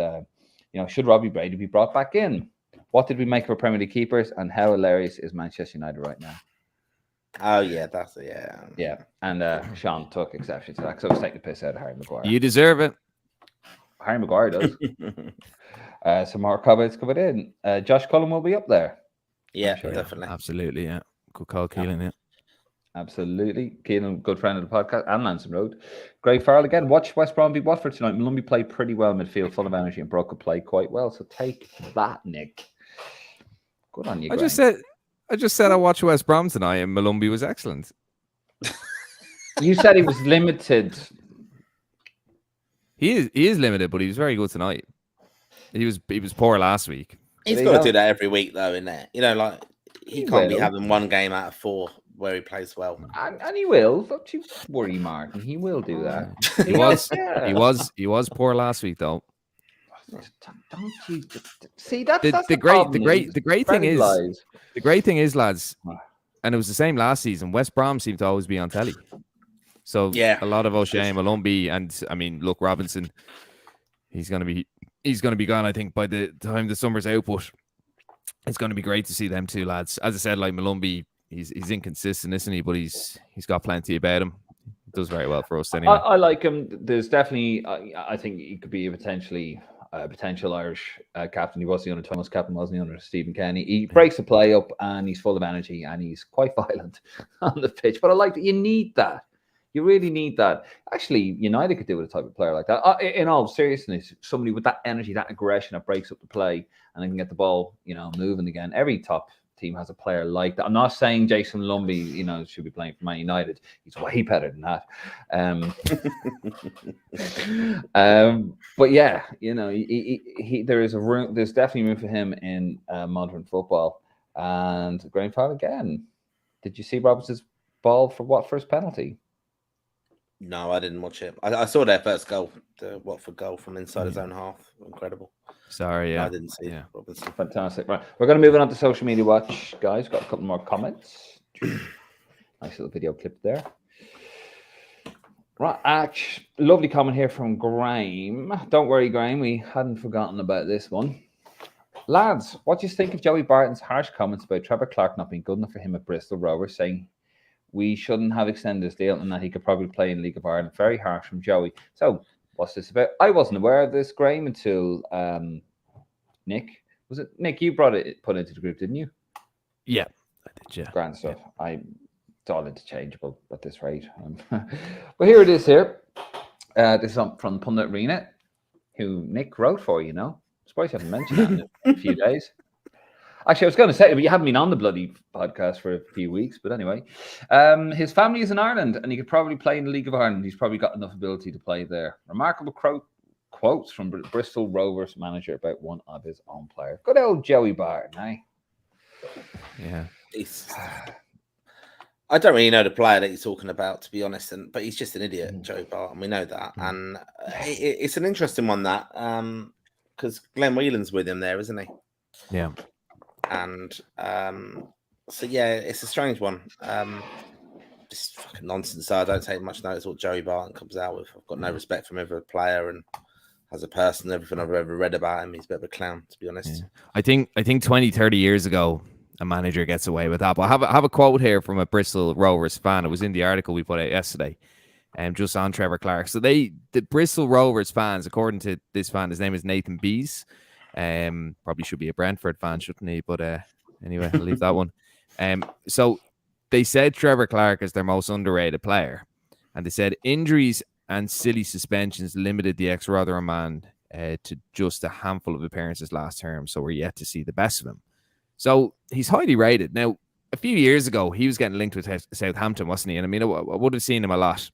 Should Robbie Brady be brought back in? What did we make of our Premier League keepers, and how hilarious is Manchester United right now? Oh yeah, that's yeah. And Sean took exception to that because I was taking the piss out of Harry Maguire. You deserve it. Harry Maguire does. Some more comments coming in. Josh Cullen will be up there. Yeah, sure. Definitely. Absolutely, yeah. Good call, Keelan, yeah. Absolutely. Keelan, good friend of the podcast, and Lansing Road. Greg Farrell again. Watch West Brom beat Watford tonight. Malumbi played pretty well midfield, full of energy, and Brook could play quite well. So take that, Nick. Good on you, Greg. I just said I watched West Brom tonight, and Malumbi was excellent. You said he was limited. He is limited, but he was very good tonight. He was poor last week. He's got to do that every week, though, isn't it? Like he can't be having one game out of 4 where he plays well. And he will. Don't you worry, Martin. He will do that. He was poor last week, though. Don't you see that's the great thing is the great thing is, lads, and it was the same last season. West Brom seemed to always be on telly. So a lot of O'Shea, Malumbi, and I mean, look, Robinson, he's gonna be gone, I think, by the time the summer's out, but it's gonna be great to see them two lads. As I said, like Malumbi, he's inconsistent, isn't he? But he's got plenty about him. He does very well for us anyway. I like him. There's definitely I think he could be a potential Irish captain. He was the under Thomas captain, wasn't he, under Stephen Kenny? He breaks the play up and he's full of energy and he's quite violent on the pitch. But I like that. You need that. You really need that. Actually, United could do with a type of player like that. In all seriousness, somebody with that energy, that aggression that breaks up the play and then can get the ball, moving again. Every top team has a player like that. I'm not saying Jason Lumby, should be playing for Man United. He's way better than that. But yeah, there's definitely room for him in modern football. And Graham Fowler again. Did you see Robertson's ball for Watford's penalty? No, I didn't watch it. I saw their first goal, the Watford goal from inside his own half. Incredible. Sorry, yeah. No, I didn't see Robinson. Fantastic. Right. We're going to move on to social media watch, guys. Got a couple more comments. Nice little video clip there. Right. Lovely comment here from Graham. Don't worry, Graham. We hadn't forgotten about this one. Lads, what do you think of Joey Barton's harsh comments about Trevor Clark not being good enough for him at Bristol Rovers, saying we shouldn't have extended his deal and that he could probably play in League of Ireland? Very harsh from Joey. So, what's this about? I wasn't aware of this, Graham, until Nick. Was it Nick? You put it into the group, didn't you? Yeah, I did. Yeah, grand stuff. Yeah. It's all interchangeable at this rate. But here it is. Here, this is from Pundit Arena, who Nick wrote for. Surprised you haven't mentioned that in a few days. Actually, I was going to say, but you haven't been on the bloody podcast for a few weeks. But anyway, his family is in Ireland, and he could probably play in the League of Ireland. He's probably got enough ability to play there. Remarkable quotes from Bristol Rovers manager about one of his own players. Good old Joey Barton, eh? Yeah. I don't really know the player that he's talking about, to be honest, but he's just an idiot, Joey Barton. We know that. And it's an interesting one, that, because Glenn Whelan's with him there, isn't he? Yeah. And so, yeah, it's a strange one. Just fucking nonsense. So I don't take much notice what Joey Barton comes out with. I've got no respect for him as a player and as a person. Everything I've ever read about him, he's a bit of a clown, to be honest. Yeah. I think 20, 30 years ago, a manager gets away with that. But I have a quote here from a Bristol Rovers fan. It was in the article we put out yesterday, just on Trevor Clark. So the Bristol Rovers fans, according to this fan, his name is Nathan Bees. Probably should be a Brentford fan, shouldn't he? But anyway, I'll leave that one. So they said Trevor Clark is their most underrated player, and they said injuries and silly suspensions limited the ex-Rotherham man to just a handful of appearances last term. So we're yet to see the best of him. So he's highly rated. Now, a few years ago, he was getting linked with Southampton, wasn't he? And I mean, I would have seen him a lot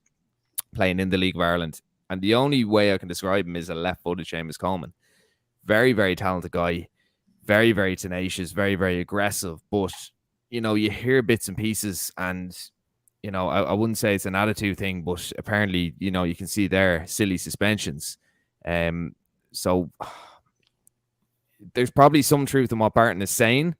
playing in the League of Ireland. And the only way I can describe him is a left-footed Seamus Coleman. Very, very talented guy. Very, very tenacious. Very, very aggressive. But, you hear bits and pieces. And, I wouldn't say it's an attitude thing, but apparently, you can see there silly suspensions. So there's probably some truth in what Barton is saying.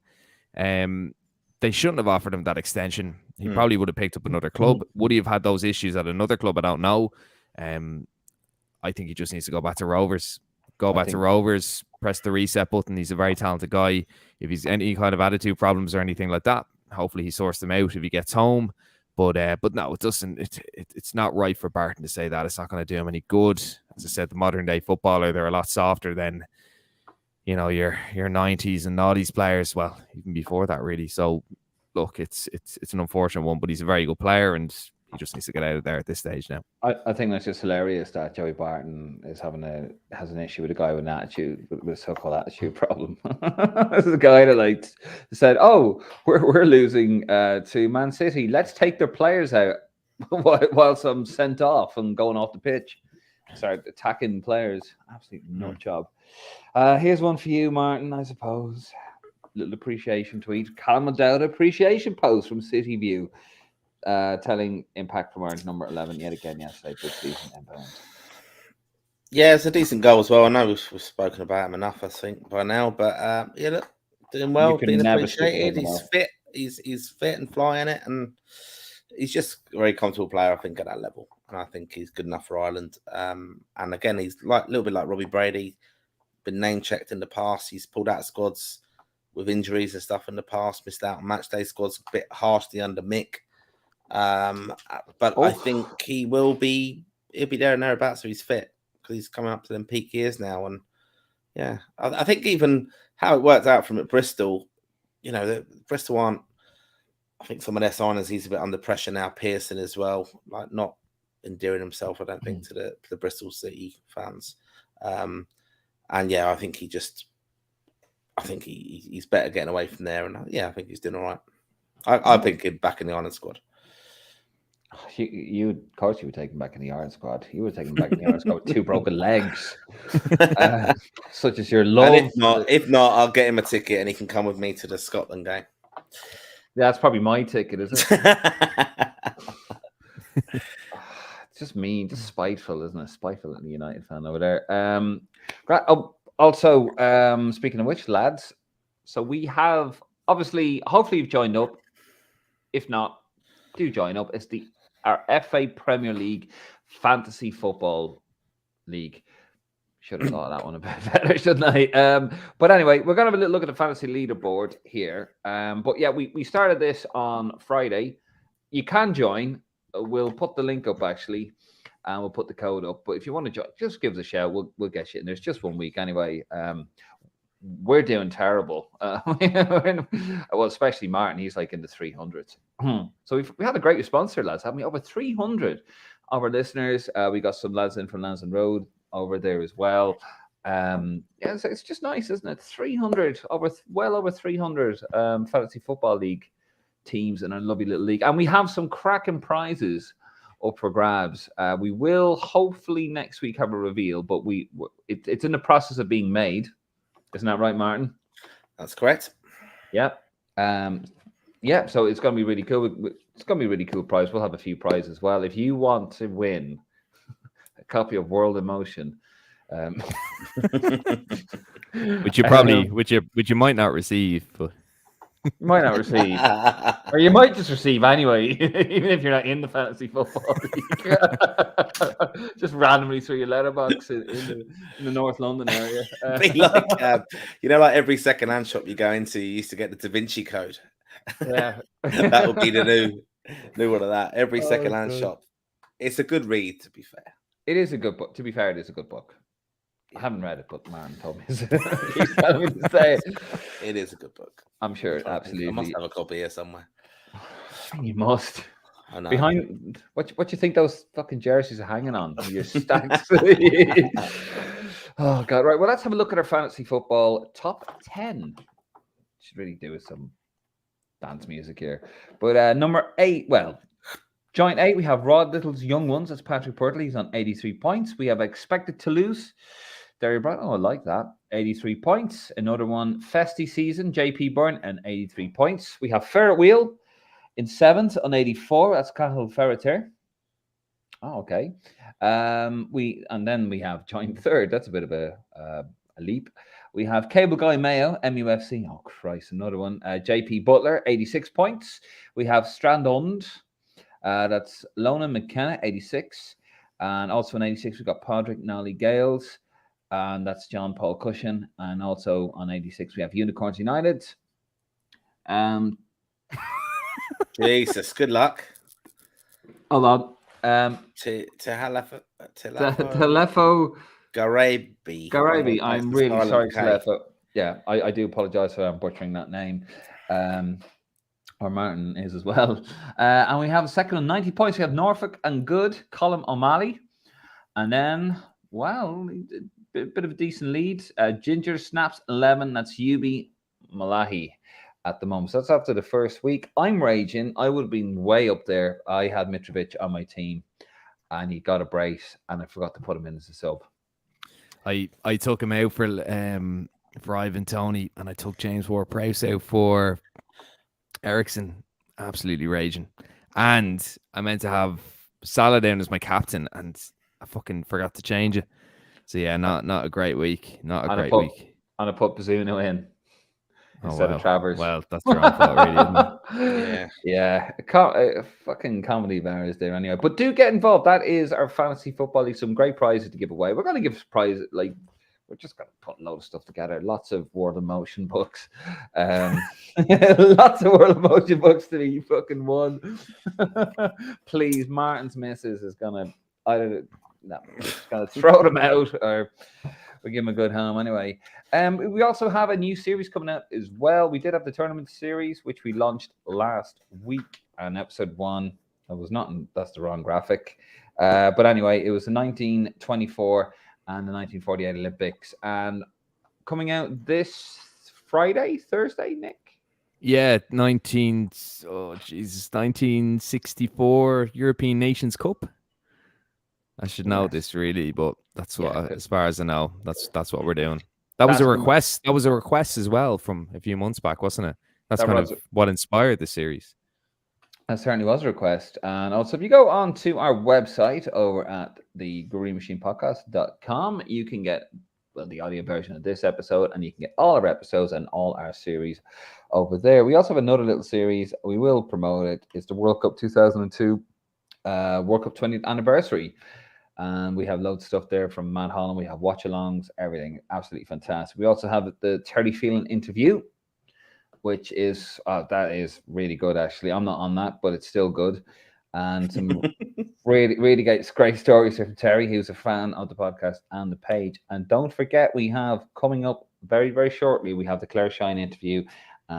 They shouldn't have offered him that extension. He probably would have picked up another club. Would he have had those issues at another club? I don't know. I think he just needs to go back to Rovers. To Rovers, press the reset button. He's a very talented guy. If he's any kind of attitude problems or anything like that, hopefully he sorts them out if he gets home. But no, it doesn't. It's not right for Barton to say that. It's not going to do him any good. As I said, the modern day footballer, they're a lot softer than your 90s and noughties players. Well, even before that, really. So look, it's an unfortunate one, but he's a very good player, and he just needs to get out of there at this stage now. I think that's just hilarious that Joey Barton is has an issue with a guy with an attitude, with a so-called attitude problem. This is a guy that said, "Oh, we're losing to Man City. Let's take their players out while some sent off and going off the pitch, start attacking players. Absolute nut job." Here's one for you, Martin. I suppose little appreciation tweet. Callum O'Dowd appreciation post from City View. Telling Impact from Ireland number 11 yet again yesterday. Good season inbound. Yeah, it's a decent goal as well. I know we've spoken about him enough, I think, by now. But yeah, look, doing well, being appreciated. He's fit. He's fit and flying it, and he's just a very comfortable player, I think, at that level. And I think he's good enough for Ireland. And again, he's a little bit like Robbie Brady. Been name checked in the past. He's pulled out squads with injuries and stuff in the past. Missed out on match day squads a bit harshly under Mick. But I think he'll be there and thereabouts, so he's fit because he's coming up to them peak years now. And yeah, I think even how it worked out from at Bristol, Bristol aren't. I think some of their signings, he's a bit under pressure now. Pearson as well, like not endearing himself, I don't think, to the Bristol City fans. And yeah, I think I think he's better getting away from there. And I think he's doing all right. I think he'd back in the Ireland squad. You, of course, you would take him back in the Ireland squad. You would take him back in the Ireland squad with 2 broken legs, such as your love. And if not, I'll get him a ticket and he can come with me to the Scotland game. Yeah, that's probably my ticket, is it? It's just mean, just spiteful, isn't it? Spiteful in the United fan over there. Also, speaking of which, lads, so we have obviously, hopefully, you've joined up. If not, do join up. It's our FA Premier League Fantasy Football League. Should have thought of that one a bit better, shouldn't I? But anyway, we're going to have a little look at the fantasy leaderboard here. But yeah, we started this on Friday. You can join. We'll put the link up actually, and we'll put the code up. But if you want to join, just give us a shout. We'll get you in. There's just 1 week anyway. We're doing terrible. Well, especially Martin. He's like in the 300s. So we had a great response here, lads. Haven't we? Over 300 of our listeners. We got some lads in from Lansdowne Road over there as well. It's just nice, isn't it? 300 well over 300 fantasy football league teams in a lovely little league, and we have some cracking prizes up for grabs. We will hopefully next week have a reveal, but it's in the process of being made. Isn't that right, Martin? That's correct. Yeah. So it's going to be really cool. It's going to be a really cool prize. We'll have a few prizes as well. If you want to win a copy of World Emotion, which you probably, which you might not receive, but you might not receive, or you might just receive anyway, even if you're not in the fantasy football league. Just randomly through your letterbox in the North London area. Be like, like every second-hand shop you go into, you used to get the Da Vinci Code. Yeah, that would be the new one of that. Every second-hand shop. It's a good read, to be fair. It is a good book. To be fair, it is a good book. I haven't read it, but Martin told me to say it. It is a good book. I'm sure, absolutely. I must have a copy here somewhere. You must. I know. Behind what you think those fucking jerseys are hanging on? Your stacks. Oh God! Right. Well, let's have a look at our fantasy football top 10. Should really do with some dance music here. But number 8. Well, joint 8. We have Rod Little's Young Ones. That's Patrick Purtley. He's on 83 points. We have Expected to Lose. Derry Bright. Oh, I like that. 83 points. Another one, Festy Season, JP Byrne, and 83 points. We have Ferret Wheel in 7th on 84. That's Cahill Ferreter. Oh, okay. Then we have joint 3rd. That's a bit of a leap. We have Cable Guy Mayo, MUFC. Oh, Christ, another one. JP Butler, 86 points. We have Strandond. That's Lona McKenna, 86. And also in 86, we've got Padraig Nolly Gales. And that's John Paul Cushion. And also on 86, we have Unicorns United. Jesus, good luck. Hold on. Telefo Garabi. I'm really sorry, Telefo. Yeah, I do apologize for butchering that name. Or Martin is as well. And we have a second on 90 points. We have Norfolk and Good, Colin O'Malley. And then, well, a bit of a decent lead. Ginger Snaps 11. That's Yubi Malahi at the moment. So that's after the first week. I'm raging. I would have been way up there. I had Mitrovic on my team, and he got a brace, and I forgot to put him in as a sub. I took him out for Ivan Toney, and I took James Ward-Prowse out for Ericsson. Absolutely raging. And I meant to have Salah down as my captain, and I fucking forgot to change it. So yeah, not a great week. Not a great week. And I put Bazzuno in instead of Travers. Well, that's your own fault, really, isn't it? Yeah. A fucking comedy bar is there anyway. But do get involved. That is our fantasy football league. Some great prizes to give away. We're going to give prizes we're just going to put a load of stuff together. Lots of World of Motion books. Lots of World of Motion books to be fucking won. Please, Martin's missus is going to going to throw them out, or we'll give them a good home anyway. We also have a new series coming out as well. We did have the tournament series, which we launched last week, and episode 1. That's the wrong graphic. But anyway, it was the 1924 and the 1948 Olympics. And coming out this Thursday, Nick? Yeah, 1964 European Nations Cup. I should know this really, but that's what, as far as I know, that's what we're doing. That was a request. That was a request as well from a few months back, wasn't it? That's kind of what inspired the series. That certainly was a request. And also, if you go on to our website over at the GreenMachinePodcast.com, you can get the audio version of this episode, and you can get all our episodes and all our series over there. We also have another little series. We will promote it. It's the World Cup 2002, World Cup 20th anniversary. And we have loads of stuff there from Matt Holland. We have watch-alongs, everything. Absolutely fantastic. We also have the Terry Phelan interview, which is, that is really good, actually. I'm not on that, but it's still good. And some really great stories here from Terry, who's a fan of the podcast and the page. And don't forget, we have coming up very, very shortly, we have the Claire Shine interview.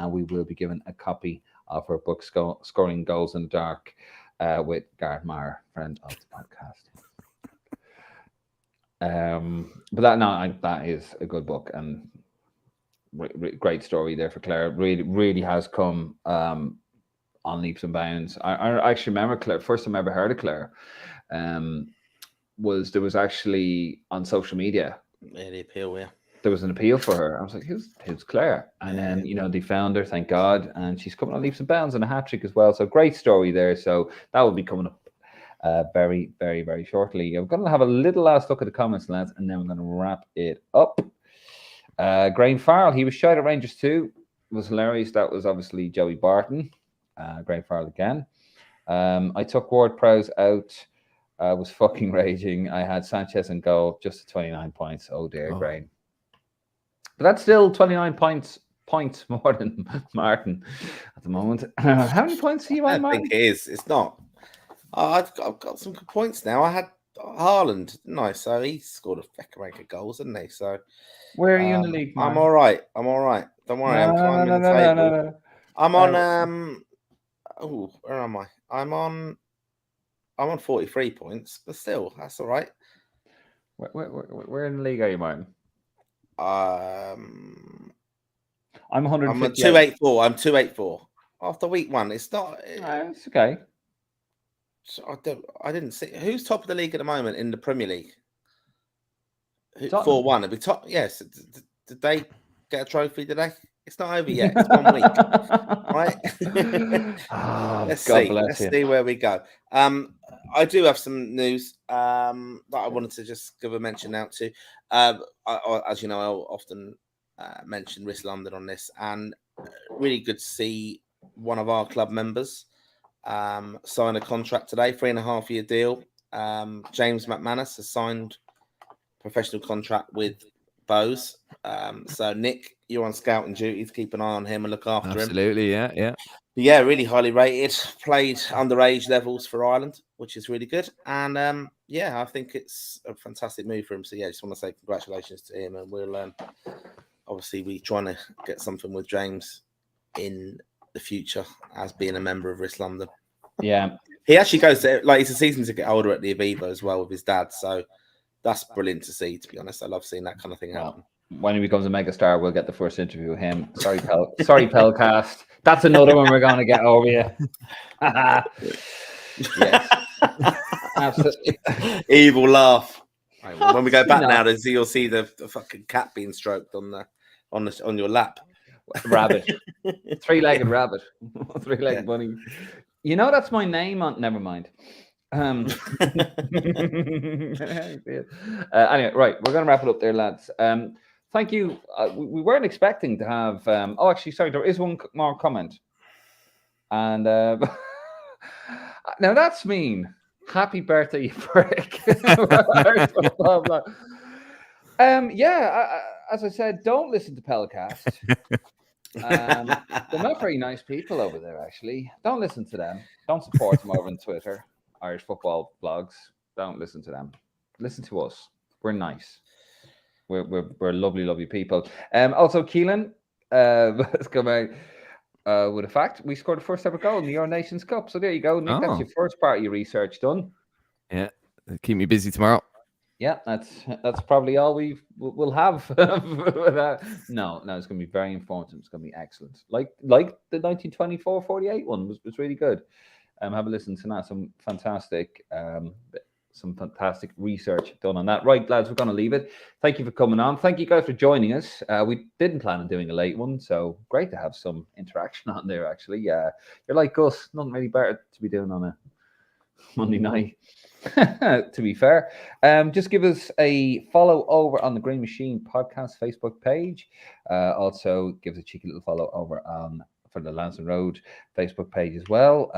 We will be given a copy of her book, Scoring Goals in the Dark, with Gareth Maher, friend of the podcast. But that is a good book, and great story there for Claire. Really has come on leaps and bounds. I actually remember Claire. First time I ever heard of Claire was actually on social media. Yeah, the appeal, yeah. There was an appeal for her. I was like, who's Claire? And then they found her, thank God, and she's coming on leaps and bounds and a hat trick as well. So great story there. So that will be coming up very, very, very shortly. I'm going to have a little last look at the comments, lads, and then we're going to wrap it up. Graham Farrell, he was shot at Rangers 2. It was hilarious. That was obviously Joey Barton. Graham Farrell again. I took Ward Prowse out. Was fucking raging. I had Sanchez in goal, just 29 points. Oh dear, Graham. But that's still 29 points more than Martin at the moment. How many points are you on, Martin? I think it is. It's not. I've got some good points now. I had Haaland, didn't I? So he scored a fecker rank of goals, didn't he? So where are you in the league, Martin? I'm all right. Don't worry. I'm climbing the table. No. I'm on where am I? I'm on 43 points, but still, that's all right. Where in the league are you, Martin? I'm 158. I'm 284. I'm 284 after week one. It's not. It's okay. So I didn't see who's top of the league at the moment in the Premier League. 4-1. It'll be top. Yes. Did they get a trophy today? It's not over yet. It's 1 week, right? Let's see where we go. I do have some news that I wanted to just give a mention out to. As you know, I'll often mention Rhys London on this, and really good to see one of our club members sign a contract today, 3.5-year deal. James McManus has signed a professional contract with Bose. So Nick, you're on scouting duty to keep an eye on him and look after him. Absolutely, yeah. Yeah, really highly rated. Played underage levels for Ireland, which is really good. And I think it's a fantastic move for him. So yeah, just want to say congratulations to him, and we'll obviously be trying to get something with James in the future as being a member of Rhys London. Yeah, he actually goes to, like, it's a season to get older at the Aviva as well with his dad. So that's brilliant to see. To be honest, I love seeing that kind of thing happen. When he becomes a megastar, we'll get the first interview with him. Sorry, Pelcast. That's another one we're going to get over you. Yes, absolutely. Evil laugh. Right, when we go back now, you'll see the fucking cat being stroked on your lap. Rabbit, 3-legged rabbit, 3-legged bunny. You know that's my name on. Never mind. Anyway, right, we're going to wrap it up there, lads. Thank you. We weren't expecting to have. Actually, sorry, there is one more comment, and now that's mean. Happy birthday, you prick. Blah, blah. As I said, don't listen to Pelcast. They're not very nice people over there, actually. Don't listen to them. Don't support them over on Twitter, Irish football blogs. Don't listen to them. Listen to us. We're nice. We're lovely, lovely people. Also, Keelan, let's come out with a fact. We scored the first ever goal in the Euro Nations Cup. So there you go, Nick. That's your first part of your research done. Yeah, keep me busy tomorrow. Yeah, that's probably all we'll have. No, it's going to be very informative. It's going to be excellent. Like the 1924-48 one was really good. Have a listen to that. Some fantastic research done on that. Right, lads, we're going to leave it. Thank you for coming on. Thank you guys for joining us. We didn't plan on doing a late one, so great to have some interaction on there. Actually, you're like us. Nothing really better to be doing on a Monday night. To be fair, just give us a follow over on the Green Machine Podcast Facebook page. Also, give us a cheeky little follow over for the Lansing Road Facebook page as well.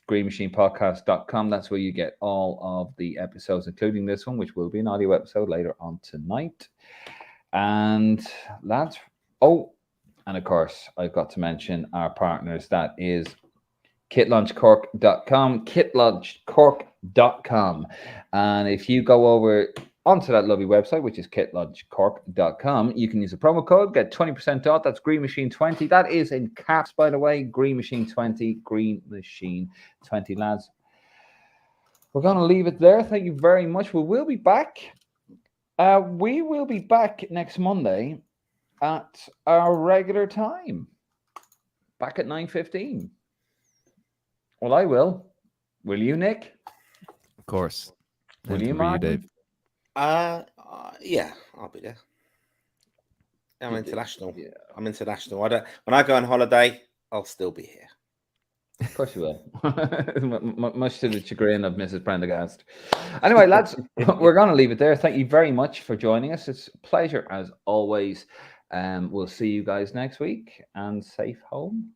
GreenMachinePodcast.com. That's where you get all of the episodes, including this one, which will be an audio episode later on tonight. And lads, and of course, I've got to mention our partners. That is kitlunchcork.com, kitlunchcork.com. And if you go over onto that lovely website, which is kitlunchcork.com, you can use a promo code, get 20% off. That's Green Machine 20. That is in caps, by the way. Green Machine 20, Green Machine 20, lads. We're going to leave it there. Thank you very much. We will be back. We will be back next Monday at our regular time. Back at 9:15. Well, I will. Will you, Nick? Of course. Will you, Martin? Dave? Yeah, I'll be there. I'm international. Yeah. I'm international. When I go on holiday, I'll still be here. Of course you will. Much to the chagrin of Mrs. Prendergast. Anyway, lads, we're going to leave it there. Thank you very much for joining us. It's a pleasure as always. We'll see you guys next week, and safe home.